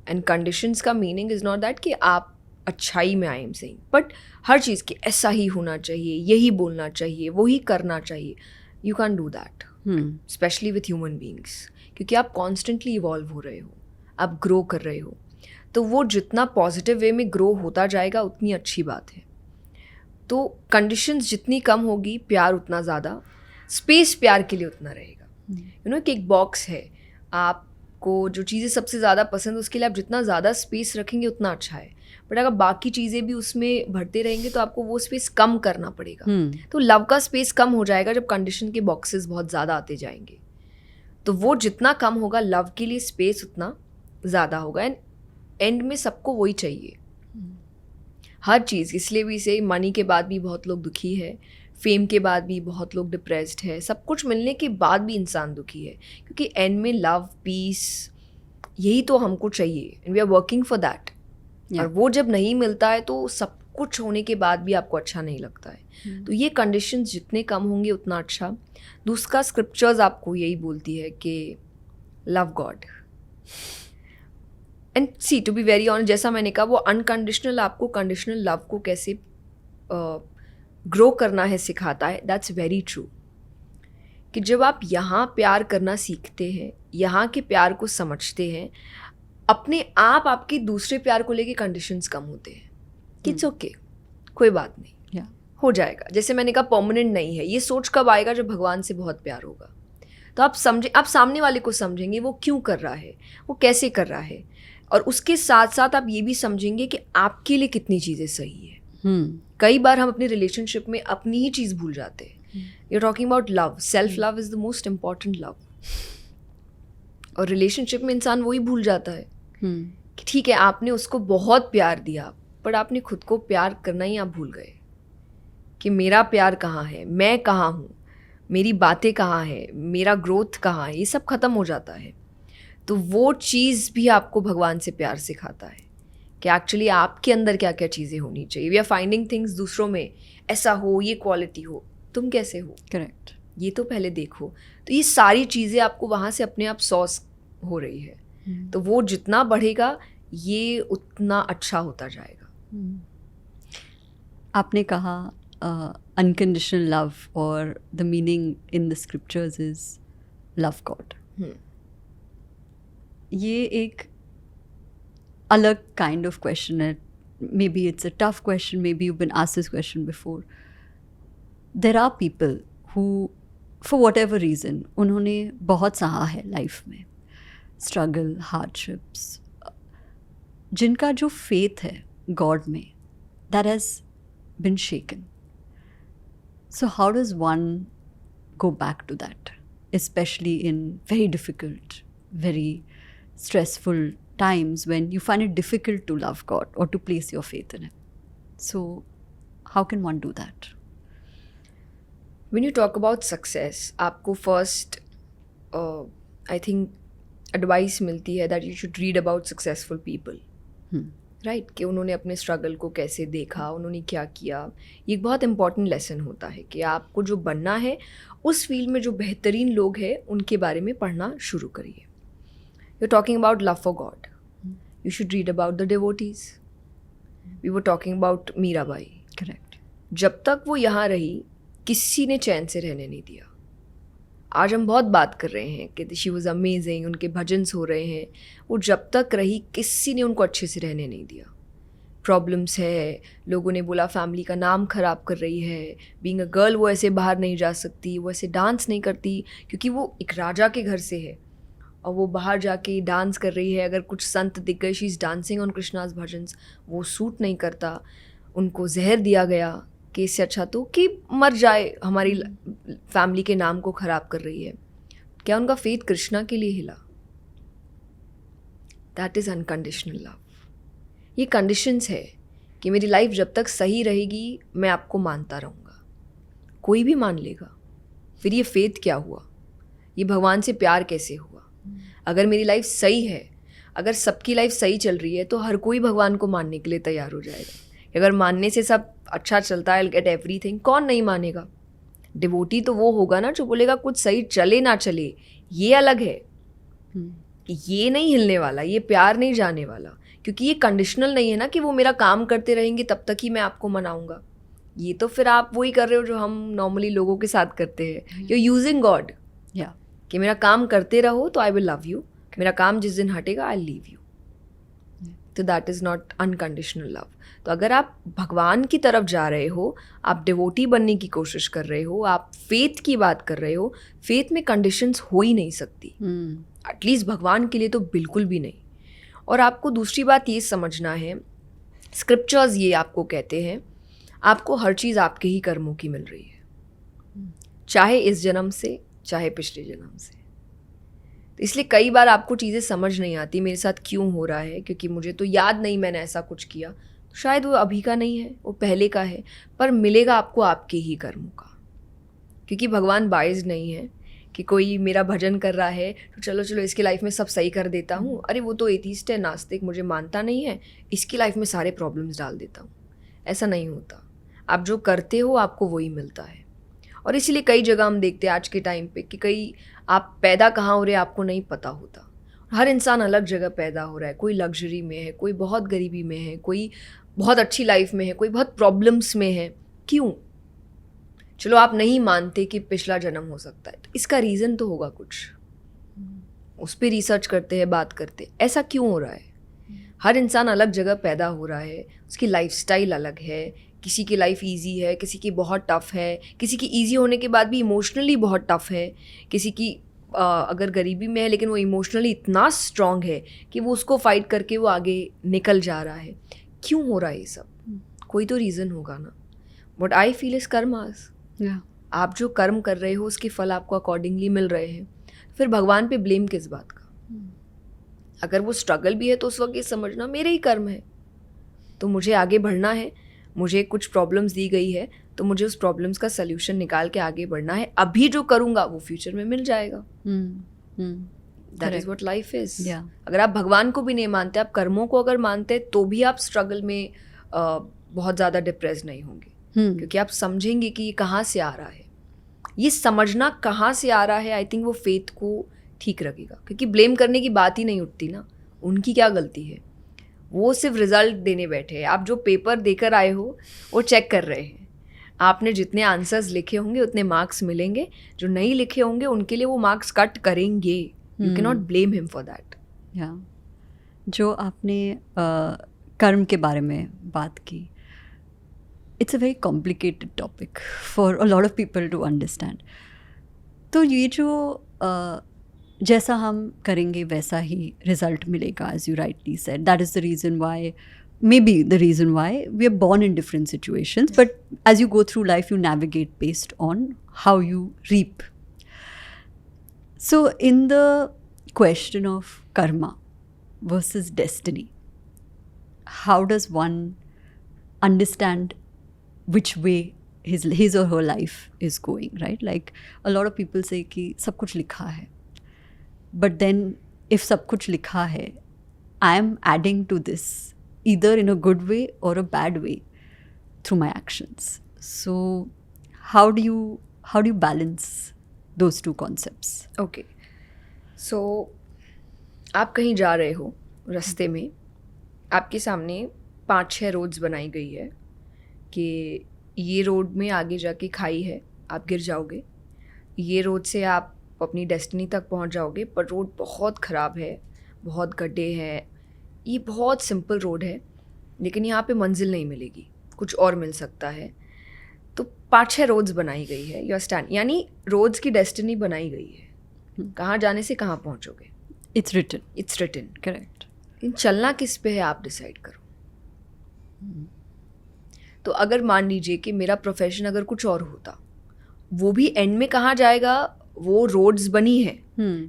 And conditions का meaning is not that कि आप अच्छाई में आई एम सेइंग, बट हर चीज़ के ऐसा ही होना चाहिए, यही बोलना चाहिए, वही करना चाहिए. You can do that, specially with human beings, क्योंकि आप कॉन्स्टेंटली इवॉल्व हो रहे हो, आप ग्रो कर रहे हो. तो वो जितना पॉजिटिव वे में ग्रो होता जाएगा उतनी अच्छी बात है. तो कंडीशंस जितनी कम होगी, प्यार उतना ज़्यादा, स्पेस प्यार के लिए उतना रहेगा. यू नो कि एक बॉक्स है, आपको जो चीज़ें सबसे ज़्यादा पसंद है उसके लिए आप जितना ज़्यादा स्पेस रखेंगे उतना अच्छा है. बट अगर बाकी चीज़ें भी उसमें भरते रहेंगे तो आपको वो स्पेस कम करना पड़ेगा. तो लव का स्पेस कम हो जाएगा जब कंडीशन के बॉक्सेस बहुत ज़्यादा आते जाएंगे. तो वो जितना कम होगा, लव के लिए स्पेस उतना ज़्यादा होगा. एंड एंड में सबको वही चाहिए, हर चीज़. इसलिए भी से मनी के बाद भी बहुत लोग दुखी है, फेम के बाद भी बहुत लोग डिप्रेस्ड है, सब कुछ मिलने के बाद भी इंसान दुखी है, क्योंकि एंड में लव, पीस, यही तो हमको चाहिए. And we are working for that. और वो जब नहीं मिलता है तो सब कुछ होने के बाद भी आपको अच्छा नहीं लगता है. तो ये कंडीशंस जितने कम होंगे उतना अच्छा. दूसरा, स्क्रिप्चर्स आपको यही बोलती है कि love God. And see, to be very honest, जैसा मैंने कहा, वो अनकंडीशनल आपको कंडीशनल लव को कैसे ग्रो करना है सिखाता है. That's very true. कि जब आप यहाँ प्यार करना सीखते हैं, यहाँ के प्यार को समझते हैं, अपने आप आपके दूसरे प्यार को लेके कंडीशंस कम होते हैं. इट्स ओके, कोई बात नहीं, हो जाएगा. जैसे मैंने कहा, परमानेंट नहीं है. ये सोच कब आएगा? जब भगवान से बहुत प्यार होगा. तो आप समझे, आप सामने वाले को समझेंगे वो क्यों कर रहा है, वो कैसे कर रहा है, और उसके साथ साथ आप ये भी समझेंगे कि आपके लिए कितनी चीज़ें सही है. कई बार हम अपने रिलेशनशिप में अपनी ही चीज़ भूल जाते हैं. You are talking about love. Self love is the most important love. और रिलेशनशिप में इंसान वही भूल जाता है कि ठीक है आपने उसको बहुत प्यार दिया, पर आपने खुद को प्यार करना ही आप भूल गए कि मेरा प्यार कहाँ है, मैं कहाँ हूँ, मेरी बातें कहाँ है, मेरा ग्रोथ कहाँ है, ये सब ख़त्म हो जाता है। तो वो चीज़ भी आपको भगवान से प्यार सिखाता है कि एक्चुअली आपके अंदर क्या क्या चीज़ें होनी चाहिए। वी आर फाइंडिंग थिंग्स दूसरों में, ऐसा हो, ये क्वालिटी हो, तुम कैसे हो, करेक्ट। ये तो पहले देखो। तो ये सारी चीज़ें आपको वहाँ से अपने आप सॉस हो रही है, तो वो जितना बढ़ेगा ये उतना अच्छा होता जाएगा। आपने कहा अनकंडीशनल लव और the meaning in the scriptures is love God. ये एक अलग काइंड ऑफ क्वेश्चन है, maybe it's a tough question, maybe you been asked this question before. There are people who for whatever reason उन्होंने बहुत सहा है life में, struggle, hardships, जिनका जो फेथ है गॉड में that has been shaken. So how does one go back to that, especially in very difficult, very stressful times when you find it difficult to love God or to place your faith in Him? So how can one do that? When you talk about success, आपको first I think advice मिलती है that you should read about successful people. Right कि उन्होंने अपने struggle को कैसे देखा, उन्होंने क्या किया। ये एक बहुत इंपॉर्टेंट लेसन होता है कि आपको जो बनना है उस फील्ड में जो बेहतरीन लोग हैं उनके बारे में पढ़ना शुरू करिए। You are talking about love for God, you should read about the devotees. We were talking about Mirabai. Correct. जब तक वो यहाँ रही किसी ने चैन से रहने नहीं दिया। आज हम बहुत बात कर रहे हैं कि शी वॉज अमेजिंग, उनके भजन्स हो रहे हैं, वो जब तक रही किसी ने उनको अच्छे से रहने नहीं दिया। प्रॉब्लम्स है, लोगों ने बोला फैमिली का नाम ख़राब कर रही है, बीइंग अ गर्ल वो ऐसे बाहर नहीं जा सकती, वो ऐसे डांस नहीं करती क्योंकि वो एक राजा के घर से है और वो बाहर जाके डांस कर रही है। अगर कुछ संत दिख गए, she is dancing on Krishna's bhajans, वो सूट नहीं करता। उनको जहर दिया गया कि इससे अच्छा तो कि मर जाए, हमारी फैमिली के नाम को ख़राब कर रही है। क्या उनका फेथ कृष्णा के लिए हिला? That is unconditional love. ये कंडीशंस है कि मेरी लाइफ जब तक सही रहेगी मैं आपको मानता रहूँगा, कोई भी मान लेगा। फिर ये फेथ क्या हुआ? ये भगवान से प्यार कैसे हुआ? अगर मेरी लाइफ सही है, अगर सबकी लाइफ सही चल रही है तो हर कोई भगवान को मानने के लिए तैयार हो जाएगा। अगर मानने से सब अच्छा चलता है, गेट एवरीथिंग, कौन नहीं मानेगा? डिवोटी तो वो होगा ना जो बोलेगा कुछ सही चले ना चले ये अलग है, कि ये नहीं हिलने वाला, ये प्यार नहीं जाने वाला, क्योंकि ये कंडीशनल नहीं है ना कि वो मेरा काम करते रहेंगे तब तक ही मैं आपको मनाऊंगा। ये तो फिर आप वही कर रहे हो जो हम नॉर्मली लोगों के साथ करते हैं। यू यूजिंग गॉड, कि मेरा काम करते रहो तो आई विल लव यू, मेरा काम जिस दिन हटेगा आई लीव यू। तो that is not unconditional love. तो अगर आप भगवान की तरफ जा रहे हो, आप डिवोटी बनने की कोशिश कर रहे हो, आप फेथ की बात कर रहे हो, फेथ में कंडीशंस हो ही नहीं सकती, एटलीस्ट भगवान के लिए तो बिल्कुल भी नहीं। और आपको दूसरी बात ये समझना है, स्क्रिप्चर्स ये आपको कहते हैं आपको हर चीज़ आपके ही कर्मों की मिल रही है, चाहे इस जन्म से चाहे पिछले जन्म से। तो इसलिए कई बार आपको चीज़ें समझ नहीं आती मेरे साथ क्यों हो रहा है, क्योंकि मुझे तो याद नहीं मैंने ऐसा कुछ किया। शायद वो अभी का नहीं है, वो पहले का है, पर मिलेगा आपको आपके ही कर्मों का। क्योंकि भगवान बाइज्ड नहीं है कि कोई मेरा भजन कर रहा है तो चलो चलो इसकी लाइफ में सब सही कर देता हूँ, अरे वो तो एथीस्ट है, नास्तिक, मुझे मानता नहीं है, इसकी लाइफ में सारे प्रॉब्लम्स डाल देता हूँ। ऐसा नहीं होता। आप जो करते हो आपको वही मिलता है। और इसीलिए कई जगह हम देखते हैं आज के टाइम पे कि कई आप पैदा कहाँ हो रहे हैं आपको नहीं पता होता। हर इंसान अलग जगह पैदा हो रहा है, कोई लग्जरी में है, कोई बहुत गरीबी में है, कोई बहुत अच्छी लाइफ में है, कोई बहुत प्रॉब्लम्स में है। क्यों? चलो आप नहीं मानते कि पिछला जन्म हो सकता है, तो इसका रीज़न तो होगा कुछ, उस पर रिसर्च करते हैं, बात करते हैं ऐसा क्यों हो रहा है। हर इंसान अलग जगह पैदा हो रहा है, उसकी लाइफस्टाइल अलग है, किसी की लाइफ इजी है, किसी की बहुत टफ़ है, किसी की इजी होने के बाद भी इमोशनली बहुत टफ़ है, किसी की अगर गरीबी में है लेकिन वो इमोशनली इतना स्ट्रॉन्ग है कि वो उसको फाइट करके वो आगे निकल जा रहा है। क्यों हो रहा है ये सब? कोई तो रीज़न होगा ना। But I feel is karmas. आप जो कर्म कर रहे हो उसके फल आपको अकॉर्डिंगली मिल रहे हैं, फिर भगवान पे ब्लेम किस बात का? अगर वो स्ट्रगल भी है तो उस वक्त ये समझना मेरे ही कर्म है, तो मुझे आगे बढ़ना है, मुझे कुछ प्रॉब्लम्स दी गई है तो मुझे उस प्रॉब्लम्स का सल्यूशन निकाल के आगे बढ़ना है। अभी जो करूँगा वो फ्यूचर में मिल जाएगा। That is what life is. अगर आप भगवान को भी नहीं मानते, आप कर्मों को अगर मानते, तो भी आप स्ट्रगल में बहुत ज़्यादा डिप्रेस नहीं होंगे, क्योंकि आप समझेंगे कि ये कहाँ से आ रहा है। ये समझना कहाँ से आ रहा है, आई थिंक वो फेथ को ठीक रखेगा, क्योंकि ब्लेम करने की बात ही नहीं उठती ना। उनकी क्या गलती है, वो सिर्फ रिजल्ट देने बैठे हैं। आप जो पेपर देकर आए हो वो चेक कर रहे हैं। आपने जितने आंसर्स लिखे होंगे उतने मार्क्स मिलेंगे, जो नहीं लिखे होंगे उनके लिए वो मार्क्स कट करेंगे। You can not blame him for that. या जो आपने कर्म के बारे में बात की, it's a very complicated topic for a lot of people to understand. तो ये जो जैसा हम करेंगे वैसा ही रिजल्ट मिलेगा, as you rightly said. That is the reason why, maybe the reason why we are born in different situations, but as you go through life you navigate based on how you reap. So in the question of karma versus destiny, how does one understand which way his or her life is going, right? Like a lot of people say कि सब कुछ लिखा है, but then if सब कुछ लिखा है, I am adding to this either in a good way or a bad way through my actions. So how do you balance those two concepts? Okay, so आप कहीं जा रहे हो, रास्ते में आपके सामने 5-6 रोड्स बनाई गई है कि ये रोड में आगे जाके खाई है, आप गिर जाओगे। ये रोड से आप अपनी डेस्टिनी तक पहुंच जाओगे, पर रोड बहुत ख़राब है, बहुत गड्ढे हैं। ये बहुत सिंपल रोड है, लेकिन यहाँ पे मंजिल नहीं मिलेगी, कुछ और मिल सकता है। तो 5-6 रोड्स बनाई गई है, योर स्टैंड, यानी रोड्स की डेस्टिनी बनाई गई है। कहाँ जाने से कहाँ पहुँचोगे, It's written. It's written. Correct. इन चलना किस पे है आप डिसाइड करो। तो अगर मान लीजिए कि मेरा प्रोफेशन अगर कुछ और होता, वो भी एंड में कहाँ जाएगा, वो रोड्स बनी है।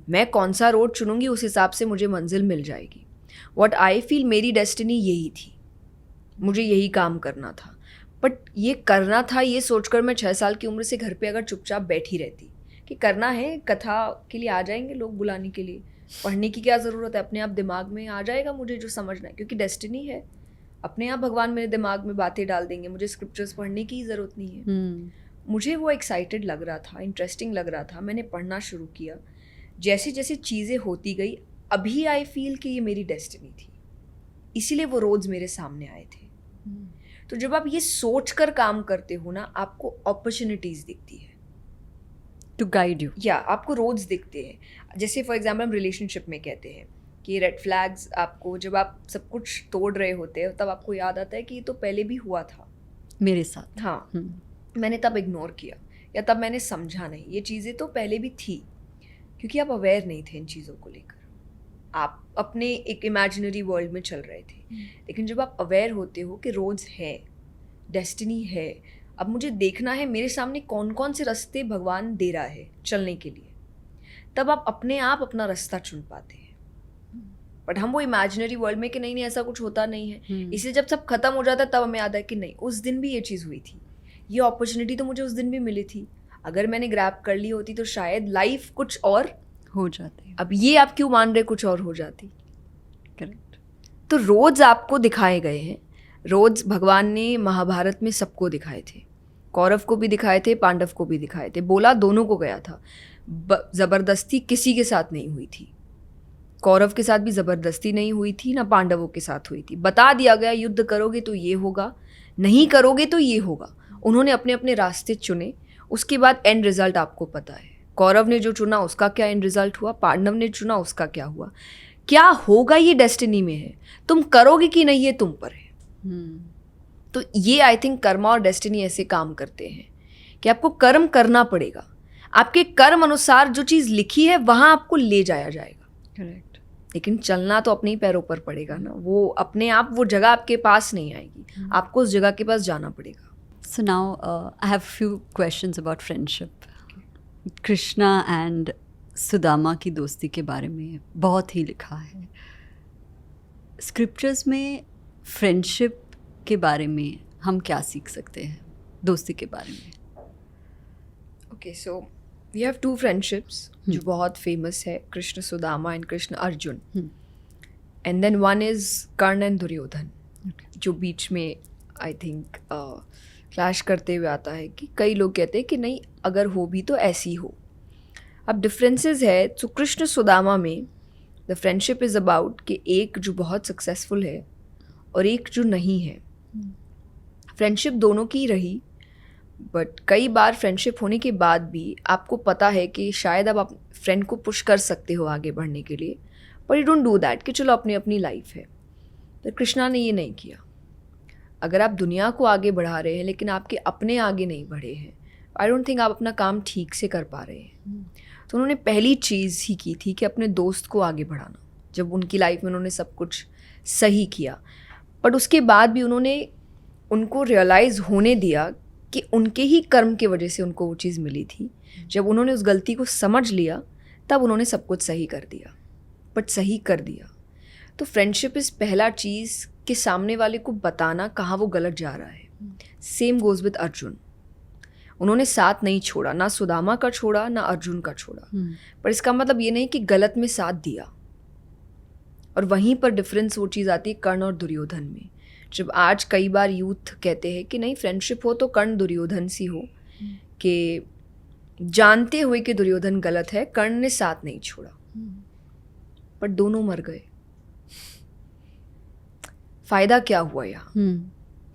मैं कौन सा रोड चुनूंगी उस हिसाब से मुझे मंजिल मिल जाएगी। व्हाट आई फील, मेरी डेस्टिनी यही थी, मुझे यही काम करना था। बट ये करना था ये सोचकर मैं 6 साल की उम्र से घर पे अगर चुपचाप बैठी रहती कि करना है, कथा के लिए आ जाएंगे लोग बुलाने के लिए, पढ़ने की क्या ज़रूरत है, अपने आप दिमाग में आ जाएगा मुझे जो समझना है, क्योंकि डेस्टिनी है। अपने आप भगवान मेरे दिमाग में बातें डाल देंगे, मुझे स्क्रिप्चर्स पढ़ने की ज़रूरत नहीं है। मुझे वो एक्साइटेड लग रहा था, इंटरेस्टिंग लग रहा था, मैंने पढ़ना शुरू किया। जैसे जैसे चीज़ें होती गई, अभी आई फील कि ये मेरी डेस्टिनी थी, इसीलिए वो रोड्स मेरे सामने आए थे। तो जब आप ये सोच कर काम करते हो ना, आपको अपॉर्चुनिटीज़ दिखती है To guide you. या आपको रोड्स दिखते हैं। जैसे फॉर एग्जाम्पल हम रिलेशनशिप में कहते हैं कि रेड फ्लैग्स, आपको जब आप सब कुछ तोड़ रहे होते हैं तब आपको याद आता है कि ये तो पहले भी हुआ था मेरे साथ। हाँ, मैंने तब इग्नोर किया या तब मैंने समझा नहीं, ये चीज़ें तो पहले भी थी, क्योंकि आप अवेयर नहीं थे इन चीज़ों को लेकर। आप अपने एक इमेजिनरी वर्ल्ड में चल रहे थे। लेकिन जब आप अवेयर होते हो कि रोड्स है, डेस्टिनी है, अब मुझे देखना है मेरे सामने कौन कौन से रास्ते भगवान दे रहा है चलने के लिए, तब आप अपने आप अपना रास्ता चुन पाते हैं। बट हम वो इमेजिनरी वर्ल्ड में कि नहीं ऐसा कुछ होता नहीं है, इसलिए जब सब खत्म हो जाता है तब हमें याद है कि नहीं, उस दिन भी ये चीज़ हुई थी, ये अपॉर्चुनिटी तो मुझे उस दिन भी मिली थी, अगर मैंने ग्रैब कर ली होती तो शायद लाइफ कुछ और हो जाती। अब ये आप क्यों मान रहे कुछ और हो जाती। करेक्ट। तो रोड्स आपको दिखाए गए हैं। रोड्स भगवान ने महाभारत में सबको दिखाए थे, कौरव को भी दिखाए थे, पांडव को भी दिखाए थे, बोला दोनों को गया था। ज़बरदस्ती किसी के साथ नहीं हुई थी, कौरव के साथ भी ज़बरदस्ती नहीं हुई थी, ना पांडवों के साथ हुई थी। बता दिया गया युद्ध करोगे तो ये होगा, नहीं करोगे तो ये होगा। उन्होंने अपने अपने रास्ते चुने, उसके बाद एंड रिजल्ट आपको पता है। कौरव ने जो चुना उसका क्या एंड रिजल्ट हुआ, पांडव ने चुना उसका क्या हुआ। क्या होगा ये डेस्टिनी में है, तुम करोगे कि नहीं ये तुम पर है। तो ये आई थिंक कर्मा और डेस्टिनी ऐसे काम करते हैं कि आपको कर्म करना पड़ेगा, आपके कर्म अनुसार जो चीज़ लिखी है वहाँ आपको ले जाया जाएगा। करेक्ट। लेकिन चलना तो अपने ही पैरों पर पड़ेगा ना, वो अपने आप वो जगह आपके पास नहीं आएगी, आपको उस जगह के पास जाना पड़ेगा। So now I have few questions about friendship. Krishna and Sudama की दोस्ती के बारे में बहुत ही लिखा है, स्क्रिप्चर्स में फ्रेंडशिप के बारे में हम क्या सीख सकते हैं, दोस्ती के बारे में? Okay, so we have two friendships जो बहुत फेमस है, Krishna Sudama and Krishna Arjun. And then one is Karna and Duryodhan, जो बीच में आई थिंक क्लैश करते हुए आता है कि कई लोग कहते हैं कि नहीं, अगर हो भी तो ऐसी हो. अब डिफरेंसेस है. तो कृष्ण सुदामा में द फ्रेंडशिप इज़ अबाउट कि एक जो बहुत सक्सेसफुल है और एक जो नहीं है. फ्रेंडशिप दोनों की रही, बट कई बार फ्रेंडशिप होने के बाद भी आपको पता है कि शायद अब आप फ्रेंड को पुश कर सकते हो आगे बढ़ने के लिए, पर यू डोंट डू दैट कि चलो अपनी अपनी लाइफ है. तो कृष्णा ने ये नहीं किया. अगर आप दुनिया को आगे बढ़ा रहे हैं लेकिन आपके अपने आगे नहीं बढ़े हैं, आई डोंट थिंक आप अपना काम ठीक से कर पा रहे हैं. तो उन्होंने पहली चीज़ ही की थी कि अपने दोस्त को आगे बढ़ाना, जब उनकी लाइफ में उन्होंने सब कुछ सही किया. बट उसके बाद भी उन्होंने उनको रियलाइज़ होने दिया कि उनके ही कर्म की वजह से उनको वो चीज़ मिली थी. जब उन्होंने उस गलती को समझ लिया तब उन्होंने सब कुछ सही कर दिया, बट सही कर दिया. तो फ्रेंडशिप इज़ पहला चीज़ कि सामने वाले को बताना कहाँ वो गलत जा रहा है. Same goes with Arjun. उन्होंने साथ नहीं छोड़ा, ना सुदामा का छोड़ा ना अर्जुन का छोड़ा. पर इसका मतलब ये नहीं कि गलत में साथ दिया. और वहीं पर डिफरेंस वो चीज़ आती है कर्ण और दुर्योधन में. जब आज कई बार यूथ कहते हैं कि नहीं, फ्रेंडशिप हो तो कर्ण दुर्योधन सी हो, कि जानते हुए कि दुर्योधन गलत है कर्ण ने साथ नहीं छोड़ा, पर दोनों मर गए. फ़ायदा क्या हुआ यहाँ?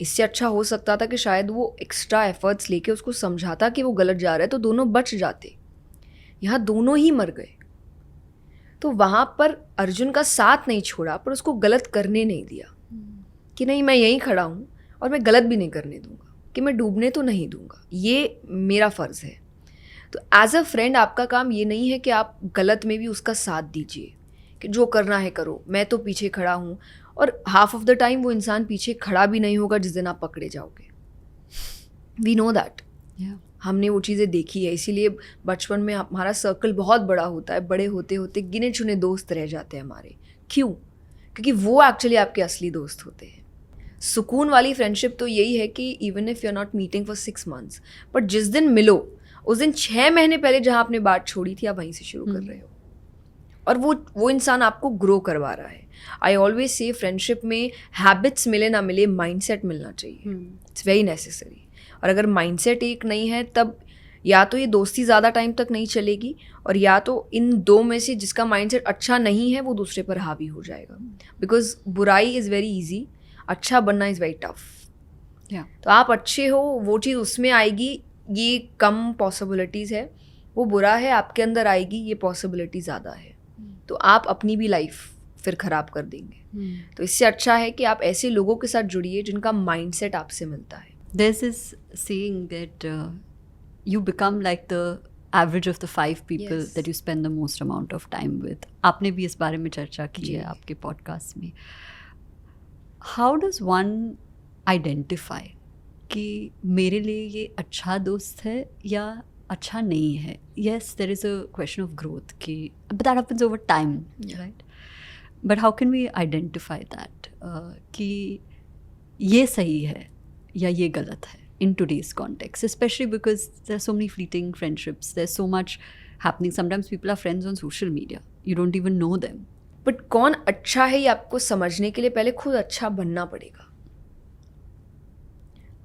इससे अच्छा हो सकता था कि शायद वो एक्स्ट्रा एफर्ट्स लेके उसको समझाता कि वो गलत जा रहा है तो दोनों बच जाते. यहाँ दोनों ही मर गए. तो वहाँ पर अर्जुन का साथ नहीं छोड़ा, पर उसको गलत करने नहीं दिया कि नहीं, मैं यहीं खड़ा हूँ और मैं गलत भी नहीं करने दूंगा, कि मैं डूबने तो नहीं दूंगा, ये मेरा फ़र्ज़ है. तो एज अ फ्रेंड आपका काम ये नहीं है कि आप गलत में भी उसका साथ दीजिए कि जो करना है करो, मैं तो पीछे खड़ा हूँ. और हाफ ऑफ द टाइम वो इंसान पीछे खड़ा भी नहीं होगा जिस दिन आप पकड़े जाओगे. We know that. हमने वो चीज़ें देखी है. इसीलिए बचपन में हमारा सर्कल बहुत बड़ा होता है, बड़े होते होते गिने चुने दोस्त रह जाते हैं हमारे. क्यों? क्योंकि वो एक्चुअली आपके असली दोस्त होते हैं. सुकून वाली फ्रेंडशिप तो यही है कि even if you are not meeting for 6 months, but जिस दिन मिलो उस दिन 6 महीने पहले जहाँ आपने बात छोड़ी थी आप वहीं से शुरू कर रहे हो. और वो इंसान आपको ग्रो करवा रहा है. आई ऑलवेज से फ्रेंडशिप में हैबिट्स मिले ना मिले, माइंडसेट मिलना चाहिए. It's very necessary. और अगर माइंडसेट एक नहीं है तब या तो ये दोस्ती ज़्यादा टाइम तक नहीं चलेगी, और या तो इन दो में से जिसका माइंडसेट अच्छा नहीं है वो दूसरे पर हावी हो जाएगा. बिकॉज बुराई इज़ वेरी ईजी, अच्छा बनना इज़ वेरी टफ. तो आप अच्छे हो वो चीज़ उसमें आएगी, ये कम पॉसिबिलिटीज़ है. वो बुरा है आपके अंदर आएगी, ये पॉसिबिलिटी ज़्यादा है. तो आप अपनी भी लाइफ फिर ख़राब कर देंगे. तो इससे अच्छा है कि आप ऐसे लोगों के साथ जुड़िए जिनका माइंडसेट आपसे मिलता है. There's this saying that you become like the average of the 5 people Yes. that you spend the most amount of time with. आपने भी इस बारे में चर्चा की है आपके पॉडकास्ट में. How does one identify कि मेरे लिए ये अच्छा दोस्त है या अच्छा नहीं है? Yes, there is a question of growth कि but that happens over time, right? But how can we identify that कि ये सही है या ये गलत है in today's context, especially because there are so many fleeting friendships, there's so much happening. Sometimes people are friends on social media, you don't even know them. But कौन अच्छा है ये आपको समझने के लिए पहले खुद अच्छा बनना पड़ेगा.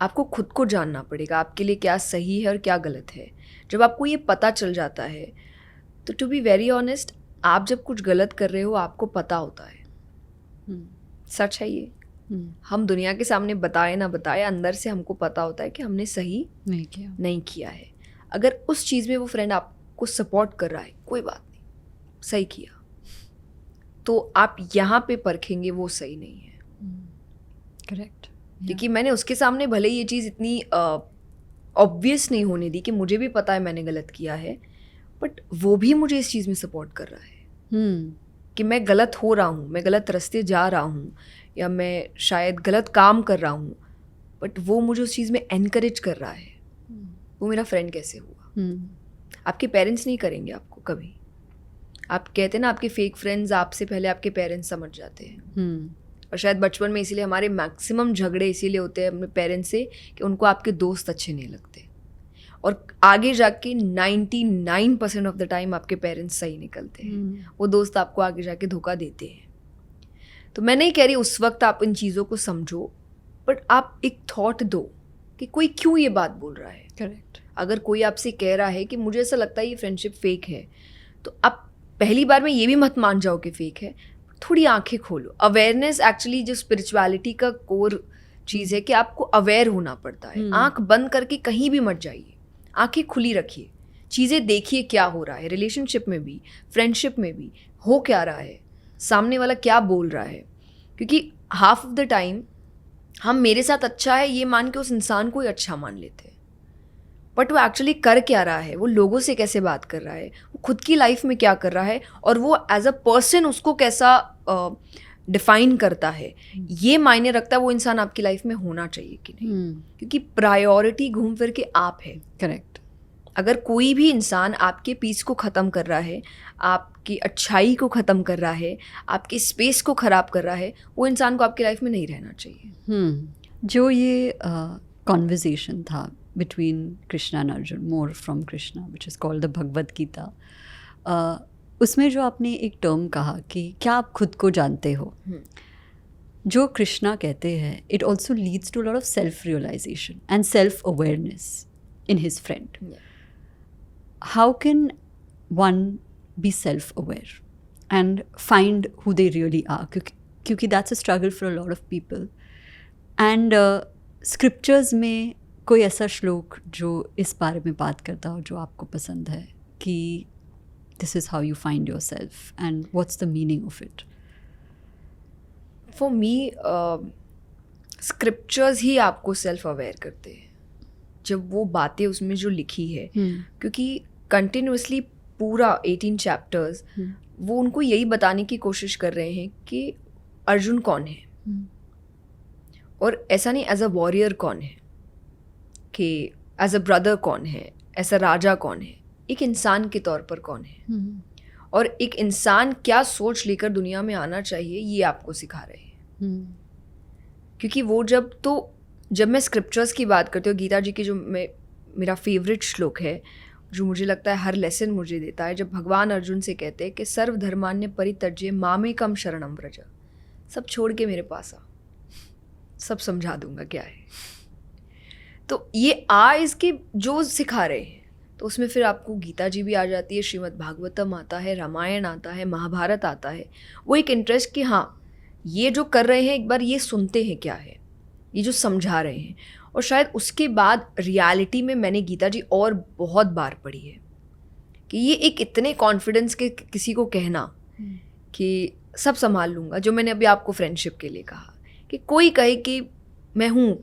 आपको खुद को जानना पड़ेगा आपके लिए क्या सही है और क्या गलत है. जब आपको ये पता चल जाता है तो टू बी वेरी ऑनेस्ट, आप जब कुछ गलत कर रहे हो आपको पता होता है. सच है ये. हम दुनिया के सामने बताए ना बताए, अंदर से हमको पता होता है कि हमने सही नहीं किया है. अगर उस चीज़ में वो फ्रेंड आपको सपोर्ट कर रहा है, कोई बात नहीं, सही किया, तो आप यहाँ पे परखेंगे वो सही नहीं है. करेक्ट. क्योंकि मैंने उसके सामने भले ये चीज़ इतनी ऑब्वियस नहीं होने दी कि मुझे भी पता है मैंने गलत किया है, बट वो भी मुझे इस चीज़ में सपोर्ट कर रहा है कि मैं गलत हो रहा हूँ, मैं गलत रास्ते जा रहा हूँ, या मैं शायद गलत काम कर रहा हूँ, बट वो मुझे उस चीज़ में एनकरेज कर रहा है. वो मेरा फ्रेंड कैसे हुआ? आपके पेरेंट्स नहीं करेंगे आपको कभी. आप कहते हैं ना आपके फेक फ्रेंड्स आपसे पहले आपके पेरेंट्स समझ जाते हैं. और शायद बचपन में इसीलिए हमारे मैक्सिमम झगड़े इसीलिए होते हैं अपने पेरेंट्स से कि उनको आपके दोस्त अच्छे नहीं लगते, और आगे जाके 99% ऑफ द टाइम आपके पेरेंट्स सही निकलते हैं, वो दोस्त आपको आगे जाके धोखा देते हैं। तो मैं नहीं कह रही उस वक्त आप इन चीज़ों को समझो, बट आप एक थॉट दो कि कोई क्यों ये बात बोल रहा है। करेक्ट। अगर कोई आपसे कह रहा है कि मुझे ऐसा लगता है ये फ्रेंडशिप फेक है, तो आप पहली बार में ये भी मत मान जाओ कि फेक है, थोड़ी आंखें खोलो। अवेयरनेस एक्चुअली जो स्पिरिचुअलिटी का कोर चीज़ है कि आपको अवेयर होना पड़ता है। आंख बंद करके कहीं भी मत जाइए, आंखें खुली रखिए, चीज़ें देखिए क्या हो रहा है, रिलेशनशिप में भी, फ्रेंडशिप में भी हो क्या रहा है, सामने वाला क्या बोल रहा है। क्योंकि हाफ ऑफ द टाइम हम मेरे साथ अच्छा है ये मान के उस इंसान को ही अच्छा मान लेते हैं, बट वो एक्चुअली कर क्या रहा है, वो लोगों से कैसे बात कर रहा है, वो खुद की लाइफ में क्या कर रहा है, और वो एज अ पर्सन उसको कैसा डिफाइन करता है, ये मायने रखता है वो इंसान आपकी लाइफ में होना चाहिए कि नहीं। क्योंकि प्रायोरिटी घूम फिर के आप है। करेक्ट। अगर कोई भी इंसान आपके पीस को ख़त्म कर रहा है, आपकी अच्छाई को ख़त्म कर रहा है, आपके स्पेस को ख़राब कर रहा है, वो इंसान को आपकी लाइफ में नहीं रहना चाहिए। जो ये कॉन्वर्जेशन था between Krishna and Arjun, more from Krishna, which is called the Bhagavad Gita, उसमें जो आपने एक टर्म कहा कि क्या आप खुद को जानते हो, जो कृष्णा कहते हैं, it also leads to a lot of self-realization and self-awareness in his friend. How can one be self-aware and find who they really are? क्योंकि that's a struggle for a lot of people. And scriptures में कोई ऐसा श्लोक जो इस बारे में बात करता हो जो आपको पसंद है कि this is how you find yourself and what's the meaning of it? For me scriptures ही आपको सेल्फ अवेयर करते हैं, जब वो बातें उसमें जो लिखी है। क्योंकि कंटिन्यूसली पूरा 18 चैप्टर्स वो उनको यही बताने की कोशिश कर रहे हैं कि अर्जुन कौन है, और ऐसा नहीं एज अ वॉरियर कौन है, कि एज अ ब्रदर कौन है, ऐसा राजा कौन है, एक इंसान के तौर पर कौन है, और एक इंसान क्या सोच लेकर दुनिया में आना चाहिए, ये आपको सिखा रहे हैं। क्योंकि वो जब मैं स्क्रिप्चर्स की बात करती हूँ, गीता जी की जो मेरा फेवरेट श्लोक है, जो मुझे लगता है हर लेसन मुझे देता है, जब भगवान अर्जुन से कहते हैं कि सर्वधर्मान्य परित्यज्य मामेकम शरणम व्रज, सब छोड़ के मेरे पास आ, सब समझा दूंगा क्या है। तो ये इसके जो सिखा रहे हैं, तो उसमें फिर आपको गीता जी भी आ जाती है, श्रीमद् भागवतम आता है, रामायण आता है, महाभारत आता है। वो एक इंटरेस्ट कि हाँ ये जो कर रहे हैं एक बार ये सुनते हैं क्या है, ये जो समझा रहे हैं। और शायद उसके बाद रियलिटी में मैंने गीता जी और बहुत बार पढ़ी है कि ये एक इतने कॉन्फिडेंस के किसी को कहना कि सब संभाल लूँगा, जो मैंने अभी आपको फ्रेंडशिप के लिए कहा कि कोई कहे कि मैं हूँ,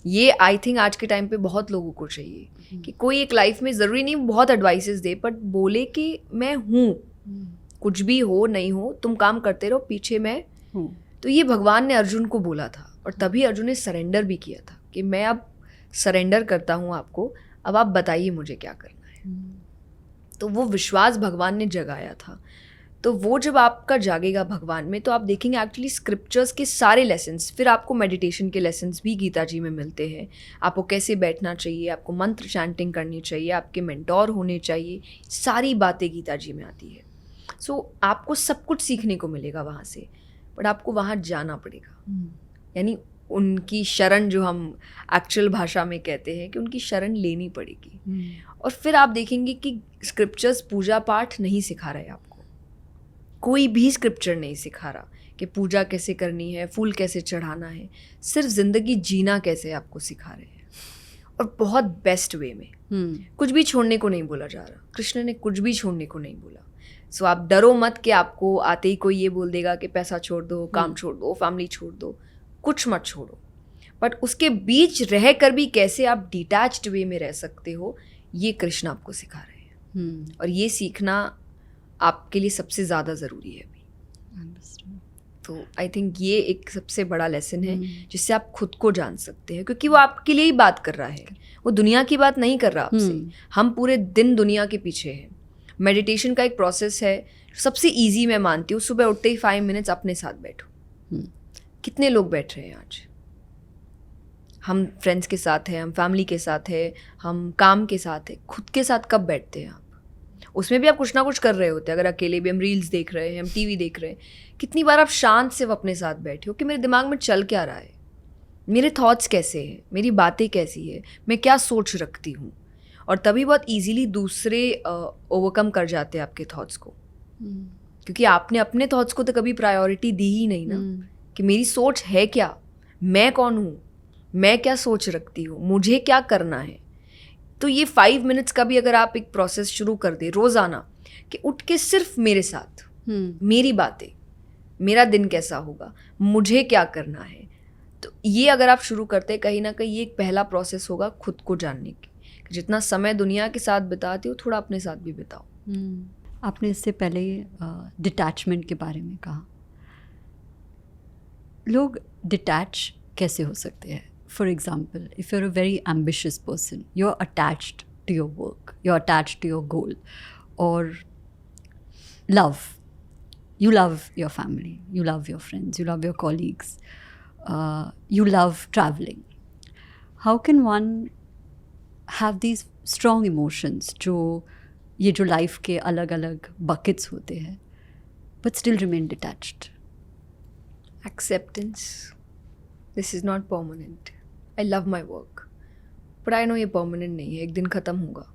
ये आई थिंक आज के टाइम पे बहुत लोगों को चाहिए कि कोई एक लाइफ में ज़रूरी नहीं बहुत एडवाइसेस दे, बट बोले कि मैं हूँ, कुछ भी हो नहीं हो तुम काम करते रहो, पीछे मैं हूँ। तो ये भगवान ने अर्जुन को बोला था, और तभी अर्जुन ने सरेंडर भी किया था कि मैं अब सरेंडर करता हूँ आपको, अब आप बताइए मुझे क्या करना है। तो वो विश्वास भगवान ने जगाया था। तो वो जब आपका जागेगा भगवान में, तो आप देखेंगे एक्चुअली स्क्रिप्चर्स के सारे लेसन्स, फिर आपको मेडिटेशन के लेसन्स भी गीता जी में मिलते हैं। आपको कैसे बैठना चाहिए, आपको मंत्र चैंटिंग करनी चाहिए, आपके मेंटोर होने चाहिए, सारी बातें गीता जी में आती है। सो आपको सब कुछ सीखने को मिलेगा वहाँ से, बट आपको वहाँ जाना पड़ेगा। यानी उनकी शरण, जो हम एक्चुअल भाषा में कहते हैं कि उनकी शरण लेनी पड़ेगी। और फिर आप देखेंगे कि स्क्रिप्चर्स पूजा पाठ नहीं सिखा रहे आपको, कोई भी स्क्रिप्चर नहीं सिखा रहा कि पूजा कैसे करनी है, फूल कैसे चढ़ाना है, सिर्फ ज़िंदगी जीना कैसे आपको सिखा रहे हैं, और बहुत बेस्ट वे में। कुछ भी छोड़ने को नहीं बोला जा रहा, कृष्ण ने कुछ भी छोड़ने को नहीं बोला। सो आप डरो मत कि आपको आते ही कोई ये बोल देगा कि पैसा छोड़ दो, काम छोड़ दो, फैमिली छोड़ दो, कुछ मत छोड़ो। बट उसके बीच रह कर भी कैसे आप डिटैच्ड वे में रह सकते हो, ये कृष्ण आपको सिखा रहे हैं। और ये सीखना आपके लिए सबसे ज़्यादा ज़रूरी है अभी। तो आई थिंक ये एक सबसे बड़ा लेसन है जिससे आप खुद को जान सकते हैं, क्योंकि वो आपके लिए ही बात कर रहा है, वो दुनिया की बात नहीं कर रहा आपसे। हम पूरे दिन दुनिया के पीछे हैं। मेडिटेशन का एक प्रोसेस है, सबसे ईजी मैं मानती हूँ, सुबह उठते ही 5 मिनट्स अपने साथ बैठो, कितने लोग बैठ रहे हैं आज? हम फ्रेंड्स के साथ हैं, हम फैमिली के साथ हैं, हम काम के साथ हैं, खुद के साथ कब बैठते हैं आप? उसमें भी आप कुछ ना कुछ कर रहे होते हैं। अगर अकेले भी हम रील्स देख रहे हैं, हम टीवी देख रहे हैं, कितनी बार आप शांत सिर्फ अपने साथ बैठे हो कि मेरे दिमाग में चल क्या रहा है, मेरे थॉट्स कैसे हैं, मेरी बातें कैसी है, मैं क्या सोच रखती हूँ। और तभी बहुत इजीली दूसरे ओवरकम कर जाते हैं आपके थॉट्स को, क्योंकि आपने अपने थॉट्स को तो कभी प्रायोरिटी दी ही नहीं ना, कि मेरी सोच है क्या, मैं कौन हूँ, मैं क्या सोच रखती हूँ, मुझे क्या करना है। तो ये 5 मिनट्स का भी अगर आप एक प्रोसेस शुरू कर दे रोज़ाना, कि उठ के सिर्फ मेरे साथ मेरी बातें, मेरा दिन कैसा होगा, मुझे क्या करना है, तो ये अगर आप शुरू करते हैं, कहीं ना कहीं ये एक पहला प्रोसेस होगा खुद को जानने की। कि जितना समय दुनिया के साथ बिताते हो, थोड़ा अपने साथ भी बिताओ। आपने इससे पहले डिटैचमेंट के बारे में कहा। लोग डिटैच कैसे हो सकते हैं? For example, if you are a very ambitious person, you are attached to your work, you are attached to your goal, और love, you love your family, you love your friends, you love your colleagues, you love traveling. How can one have these strong emotions, जो ये जो life के अलग अलग buckets होते हैं, but still remain detached? Acceptance. This is not permanent. I love my work, but I know ये permanent नहीं है, एक दिन ख़त्म होगा।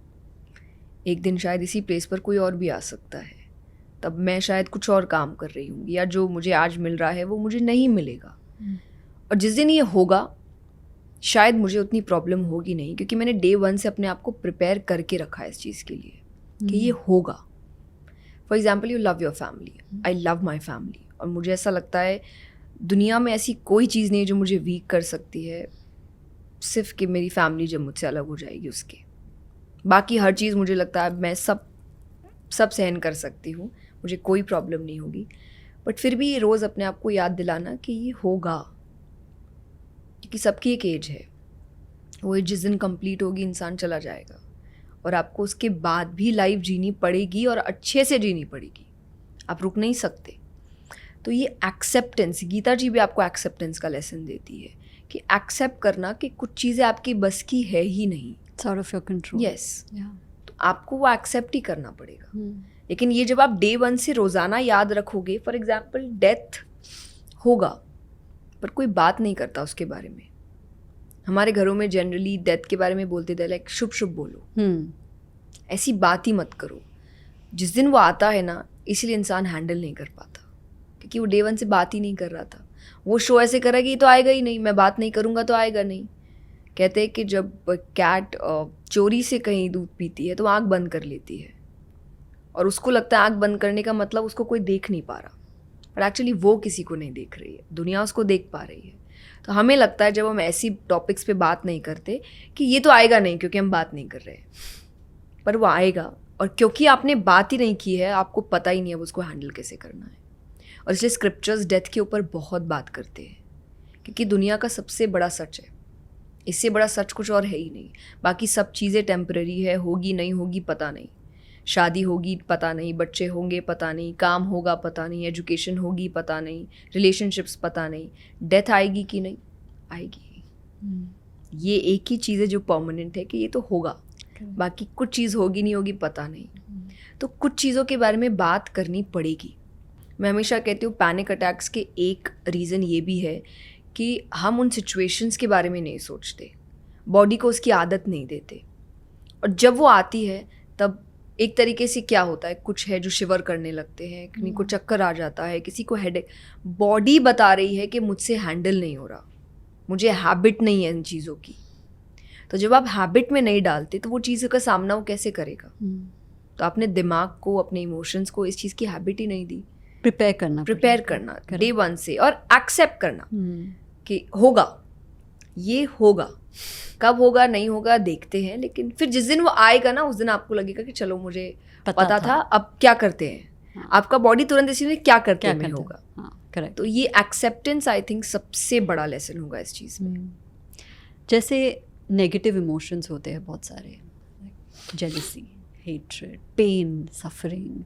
एक दिन शायद इसी प्लेस पर कोई और भी आ सकता है, तब मैं शायद कुछ और काम कर रही हूँ, या जो मुझे आज मिल रहा है वो मुझे नहीं मिलेगा। और जिस दिन ये होगा, शायद मुझे उतनी प्रॉब्लम होगी नहीं, क्योंकि मैंने डे 1 से अपने आप को प्रिपेयर करके रखा है इस चीज़ के लिए कि ये होगा। For example, you love your family, I love my family, और मुझे ऐसा लगता है दुनिया में ऐसी कोई चीज़ नहीं है जो मुझे वीक कर सकती है, सिर्फ कि मेरी फैमिली जब मुझसे अलग हो जाएगी उसके। बाकी हर चीज़ मुझे लगता है मैं सब सहन कर सकती हूँ, मुझे कोई प्रॉब्लम नहीं होगी। बट फिर भी रोज़ अपने आप को याद दिलाना कि ये होगा, क्योंकि सबकी एक एज है, वो एज जिस दिन कंप्लीट होगी इंसान चला जाएगा, और आपको उसके बाद भी लाइफ जीनी पड़ेगी, और अच्छे से जीनी पड़ेगी, आप रुक नहीं सकते। तो ये एक्सेप्टेंस, गीता जी भी आपको एक्सेप्टेंस का लेसन देती है कि एक्सेप्ट करना कि कुछ चीज़ें आपकी बस की है ही नहीं, It's out of your control. Yes. तो आपको वो एक्सेप्ट ही करना पड़ेगा। लेकिन ये जब आप डे 1 से रोज़ाना याद रखोगे, फॉर एग्जाम्पल डेथ होगा पर कोई बात नहीं करता उसके बारे में। हमारे घरों में जनरली डेथ के बारे में बोलते थे लाइक शुभ शुभ बोलो, ऐसी बात ही मत करो। जिस दिन वो आता है ना, इसलिए इंसान हैंडल नहीं कर पाता, क्योंकि वो डे 1 से बात ही नहीं कर रहा था। वो शो ऐसे करा कि ये तो आएगा ही नहीं, मैं बात नहीं करूँगा तो आएगा नहीं। कहते हैं कि जब कैट चोरी से कहीं दूध पीती है तो आँख बंद कर लेती है, और उसको लगता है आँख बंद करने का मतलब उसको कोई देख नहीं पा रहा, पर एक्चुअली वो किसी को नहीं देख रही है, दुनिया उसको देख पा रही है। तो हमें लगता है जब हम ऐसी टॉपिक्स पे बात नहीं करते कि ये तो आएगा नहीं क्योंकि हम बात नहीं कर रहे, पर वो आएगा, और क्योंकि आपने बात ही नहीं की है आपको पता ही नहीं है उसको हैंडल कैसे करना है। और इसलिए स्क्रिप्चर्स डेथ के ऊपर बहुत बात करते हैं, क्योंकि दुनिया का सबसे बड़ा सच है, इससे बड़ा सच कुछ और है ही नहीं। बाकी सब चीज़ें टेम्पररी है, होगी नहीं होगी पता नहीं, शादी होगी पता नहीं, बच्चे होंगे पता नहीं, काम होगा पता नहीं, एजुकेशन होगी पता नहीं, रिलेशनशिप्स पता नहीं, डेथ आएगी कि नहीं आएगी। ये एक ही चीज़ है जो परमानेंट है कि ये तो होगा, बाकी कुछ चीज़ होगी नहीं होगी पता नहीं। तो कुछ चीज़ों के बारे में बात करनी पड़ेगी। मैं हमेशा कहती हूँ पैनिक अटैक्स के एक रीज़न ये भी है कि हम उन सिचुएशंस के बारे में नहीं सोचते, बॉडी को उसकी आदत नहीं देते, और जब वो आती है तब एक तरीके से क्या होता है, कुछ है जो शिवर करने लगते हैं, किसी को चक्कर आ जाता है, किसी को हेडेक। बॉडी बता रही है कि मुझसे हैंडल नहीं हो रहा, मुझे हैबिट नहीं है इन चीज़ों की। तो जब आप हैबिट में नहीं डालते तो वो चीज़ का सामना वो कैसे करेगा? तो आपने दिमाग को, अपने इमोशंस को इस चीज़ की हैबिट ही नहीं दी। प्रिपेयर करना डे 1 से, और एक्सेप्ट करना कि होगा, ये होगा, कब होगा नहीं होगा देखते हैं, लेकिन फिर जिस दिन वो आएगा ना उस दिन आपको लगेगा कि चलो मुझे पता था, अब क्या करते हैं। हाँ। आपका बॉडी तुरंत इसी में क्या करते हैं होगा। करेक्ट। तो ये एक्सेप्टेंस आई थिंक सबसे बड़ा लेसन होगा इस चीज़ में। जैसे नेगेटिव इमोशंस होते हैं बहुत सारे, jealousy, hatred, pain, suffering,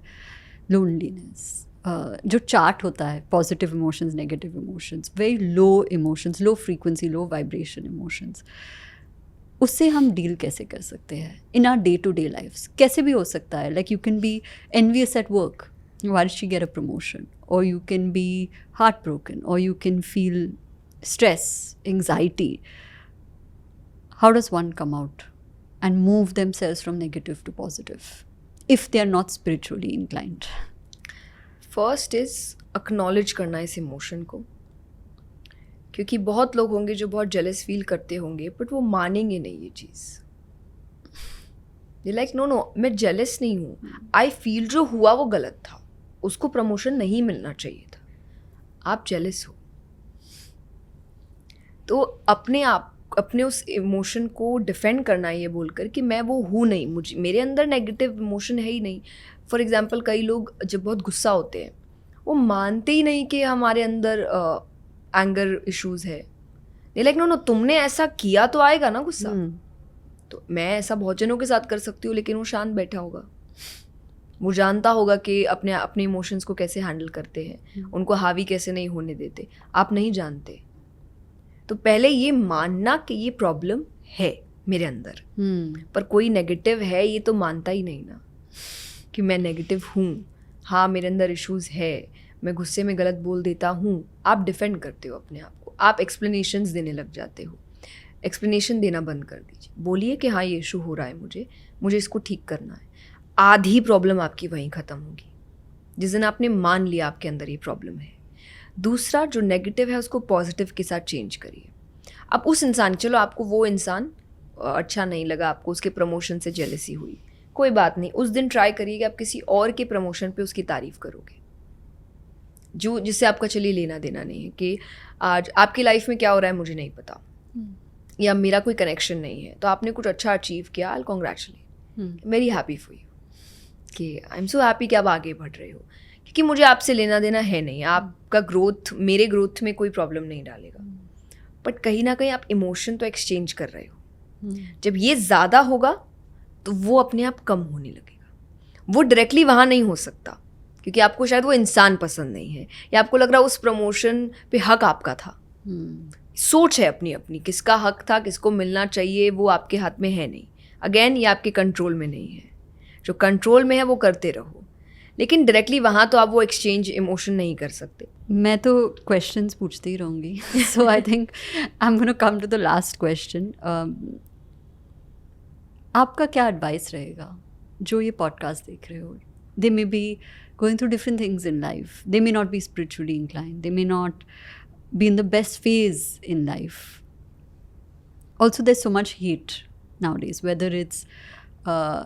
loneliness, जो चार्ट होता है positive emotions, negative emotions, very low emotions, low frequency, low vibration emotions, उससे हम डील कैसे कर सकते हैं in our day to day lifes? कैसे भी हो सकता है, like you can be envious at work, why did she get a promotion? Or you can be heartbroken, or you can feel stress, anxiety. How does one come out and move themselves from negative to positive if they are not spiritually inclined? First is acknowledge करना इस emotion को, क्योंकि बहुत लोग होंगे जो बहुत jealous feel करते होंगे बट वो मानेंगे नहीं ये चीज़। ये लाइक नो मैं जेलस नहीं हूँ, आई फील जो हुआ वो गलत था, उसको प्रमोशन नहीं मिलना चाहिए था, आप जेलस हो। तो अपने उस इमोशन को डिफेंड करना है ये बोलकर कि मैं वो हूँ नहीं, मुझे मेरे अंदर नेगेटिव इमोशन है ही नहीं। फॉर एग्जांपल कई लोग जब बहुत गुस्सा होते हैं वो मानते ही नहीं कि हमारे अंदर एंगर इश्यूज़ है। ये लाइक नो तुमने ऐसा किया तो आएगा ना गुस्सा। तो मैं ऐसा बहुत जनों के साथ कर सकती हूँ, लेकिन वो शांत बैठा होगा, वो जानता होगा कि अपने इमोशंस को कैसे हैंडल करते हैं, उनको हावी कैसे नहीं होने देते। आप नहीं जानते। तो पहले ये मानना कि ये प्रॉब्लम है मेरे अंदर, पर कोई नेगेटिव है ये तो मानता ही नहीं ना कि मैं नेगेटिव हूँ। हाँ मेरे अंदर इश्यूज़ है, मैं गुस्से में गलत बोल देता हूँ। आप डिफेंड करते हो अपने आप को, आप एक्सप्लेनेशंस देने लग जाते हो। एक्सप्लेनेशन देना बंद कर दीजिए, बोलिए कि हाँ ये इशू हो रहा है, मुझे इसको ठीक करना है। आधी प्रॉब्लम आपकी वहीं ख़त्म होगी जिस दिन आपने मान लिया आपके अंदर ये प्रॉब्लम है। दूसरा, जो नेगेटिव है उसको पॉजिटिव के साथ चेंज करिए। अब उस इंसान, चलो आपको वो इंसान अच्छा नहीं लगा, आपको उसके प्रमोशन से जेलसी हुई, कोई बात नहीं, उस दिन ट्राई करिए कि आप किसी और के प्रमोशन पे उसकी तारीफ़ करोगे जो जिससे आपका चलिए लेना देना नहीं है कि आज आपकी लाइफ में क्या हो रहा है मुझे नहीं पता, या मेरा कोई कनेक्शन नहीं है, तो आपने कुछ अच्छा अचीव किया, I congratulate, very happy for you कि आई एम सो हैप्पी कि आप आगे बढ़ रहे हो, क्योंकि मुझे आपसे लेना देना है नहीं, आपका ग्रोथ मेरे ग्रोथ में कोई प्रॉब्लम नहीं डालेगा। बट कहीं ना कहीं आप इमोशन तो एक्सचेंज कर रहे हो। जब ये ज़्यादा होगा तो वो अपने आप कम होने लगेगा। वो डायरेक्टली वहाँ नहीं हो सकता क्योंकि आपको शायद वो इंसान पसंद नहीं है, या आपको लग रहा है उस प्रमोशन पे हक आपका था। सोच है अपनी अपनी, किसका हक था, किसको मिलना चाहिए, वो आपके हाथ में है नहीं। अगेन ये आपके कंट्रोल में नहीं है। जो कंट्रोल में है वो करते रहो, लेकिन डायरेक्टली वहाँ तो आप वो एक्सचेंज इमोशन नहीं कर सकते। मैं तो क्वेश्चंस पूछती ही रहूँगी, so I think I am gonna come to the last question. आपका क्या एडवाइस रहेगा जो ये पॉडकास्ट देख रहे हो? They may be going through different things in life, they may not be spiritually inclined, they may not be in the best phase in life. Also, there's so much hate nowadays, whether it's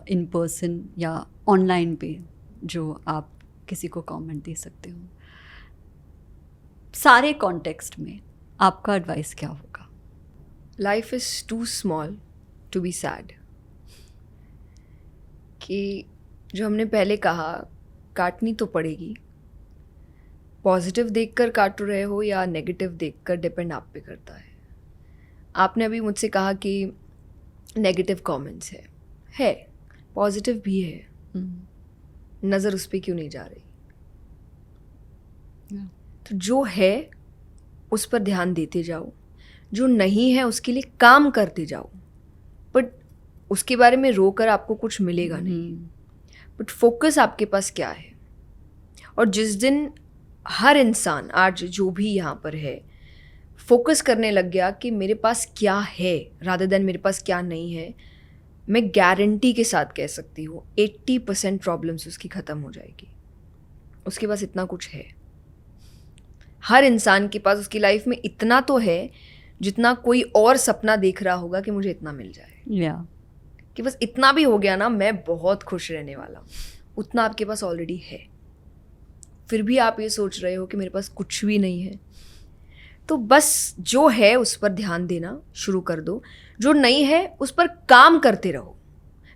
in person या online पे जो आप किसी को comment दे सकते हो। सारे context में आपका advice क्या होगा? Life is too small to be sad. कि जो हमने पहले कहा, काटनी तो पड़ेगी। पॉजिटिव देखकर काट रहे हो या नेगेटिव देखकर, डिपेंड आप पे करता है। आपने अभी मुझसे कहा कि नेगेटिव कमेंट्स है, पॉजिटिव भी है, नज़र उस पर क्यों नहीं जा रही? तो जो है उस पर ध्यान देते जाओ, जो नहीं है उसके लिए काम करते जाओ, बट उसके बारे में रोकर आपको कुछ मिलेगा नहीं। बट फोकस आपके पास क्या है, और जिस दिन हर इंसान आज जो भी यहाँ पर है फोकस करने लग गया कि मेरे पास क्या है रादर देन मेरे पास क्या नहीं है, मैं गारंटी के साथ कह सकती हूँ 80% प्रॉब्लम्स उसकी ख़त्म हो जाएगी। उसके पास इतना कुछ है। हर इंसान के पास उसकी लाइफ में इतना तो है जितना कोई और सपना देख रहा होगा कि मुझे इतना मिल जाए, कि बस इतना भी हो गया ना मैं बहुत खुश रहने वाला हूँ, उतना आपके पास ऑलरेडी है। फिर भी आप ये सोच रहे हो कि मेरे पास कुछ भी नहीं है। तो बस जो है उस पर ध्यान देना शुरू कर दो, जो नहीं है उस पर काम करते रहो।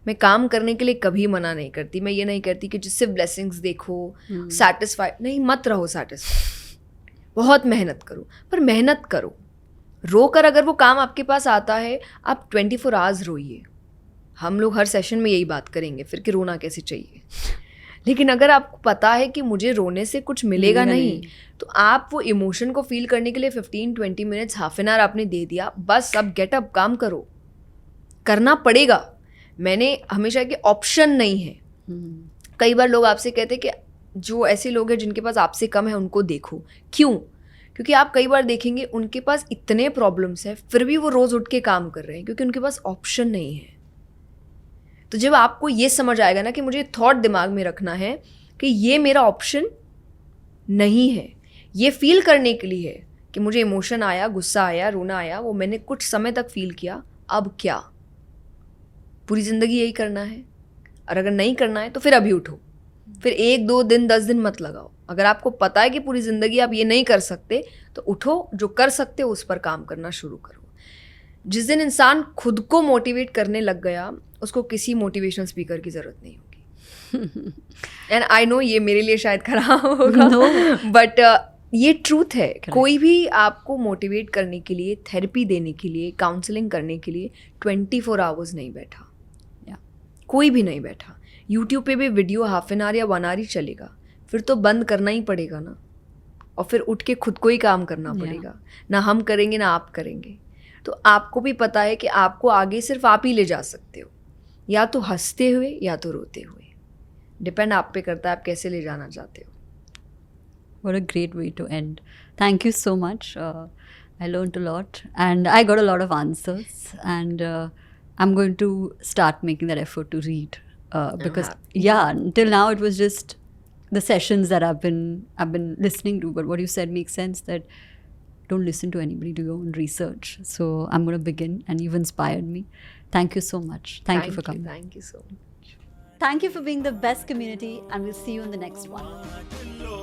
मैं काम करने के लिए कभी मना नहीं करती। मैं ये नहीं कहती कि जिससे ब्लेसिंग्स देखो, सैटिस्फाइड नहीं, मत रहो सैटिस्फाइड। बहुत मेहनत करो, पर मेहनत करो। रोकर अगर वो काम आपके पास आता है, आप 24 आवर्स रोइए। हम लोग हर सेशन में यही बात करेंगे फिर कि रोना कैसे चाहिए, लेकिन अगर आपको पता है कि मुझे रोने से कुछ मिलेगा मिलेगा नहीं, तो आप वो इमोशन को फील करने के लिए 15-20 मिनट्स, हाफ एन आवर आपने दे दिया, बस अब गेट अप, काम करो, करना पड़ेगा। मैंने हमेशा कि ऑप्शन नहीं है। कई बार लोग आपसे कहते हैं कि जो ऐसे लोग हैं जिनके पास आपसे कम है उनको देखो। क्यों? क्योंकि आप कई बार देखेंगे उनके पास इतने प्रॉब्लम्स हैं, फिर भी वो रोज़ उठ के काम कर रहे हैं, क्योंकि उनके पास ऑप्शन नहीं है। तो जब आपको ये समझ आएगा ना कि मुझे थॉट दिमाग में रखना है कि ये मेरा ऑप्शन नहीं है, ये फील करने के लिए है कि मुझे इमोशन आया, गुस्सा आया, रोना आया, वो मैंने कुछ समय तक फील किया, अब क्या? पूरी ज़िंदगी यही करना है? और अगर नहीं करना है तो फिर अभी उठो, फिर 1-2 दिन 10 दिन मत लगाओ। अगर आपको पता है कि पूरी ज़िंदगी आप ये नहीं कर सकते, तो उठो, जो कर सकते हो उस पर काम करना शुरू करो। जिस दिन इंसान खुद को मोटिवेट करने लग गया, उसको किसी मोटिवेशनल स्पीकर की ज़रूरत नहीं होगी। एंड आई नो ये मेरे लिए शायद खराब होगा, बट ये ट्रूथ है। कोई भी आपको मोटिवेट करने के लिए, थेरेपी देने के लिए, काउंसलिंग करने के लिए 24 आवर्स नहीं बैठा, कोई भी नहीं बैठा। यूट्यूब पे भी वीडियो हाफ एन आवर या 1 आवर ही चलेगा, फिर तो बंद करना ही पड़ेगा ना, और फिर उठ के खुद को ही काम करना पड़ेगा। ना हम करेंगे ना आप करेंगे। तो आपको भी पता है कि आपको आगे सिर्फ आप ही ले जा सकते हो, या तो हंसते हुए या तो रोते हुए। डिपेंड आप पे करता है आप कैसे ले जाना चाहते हो। What a great way to end. Thank you so much. I learned a lot and I got a lot of answers, and I'm going to start making that effort to read because until now it was just the sessions that I've been listening to, but what you said makes sense, that don't listen to anybody, do your own research. So I'm going to begin, and you've inspired me. Thank you so much. Thank you for coming. Thank you so much. Thank you for being the best community, and we'll see you in the next one.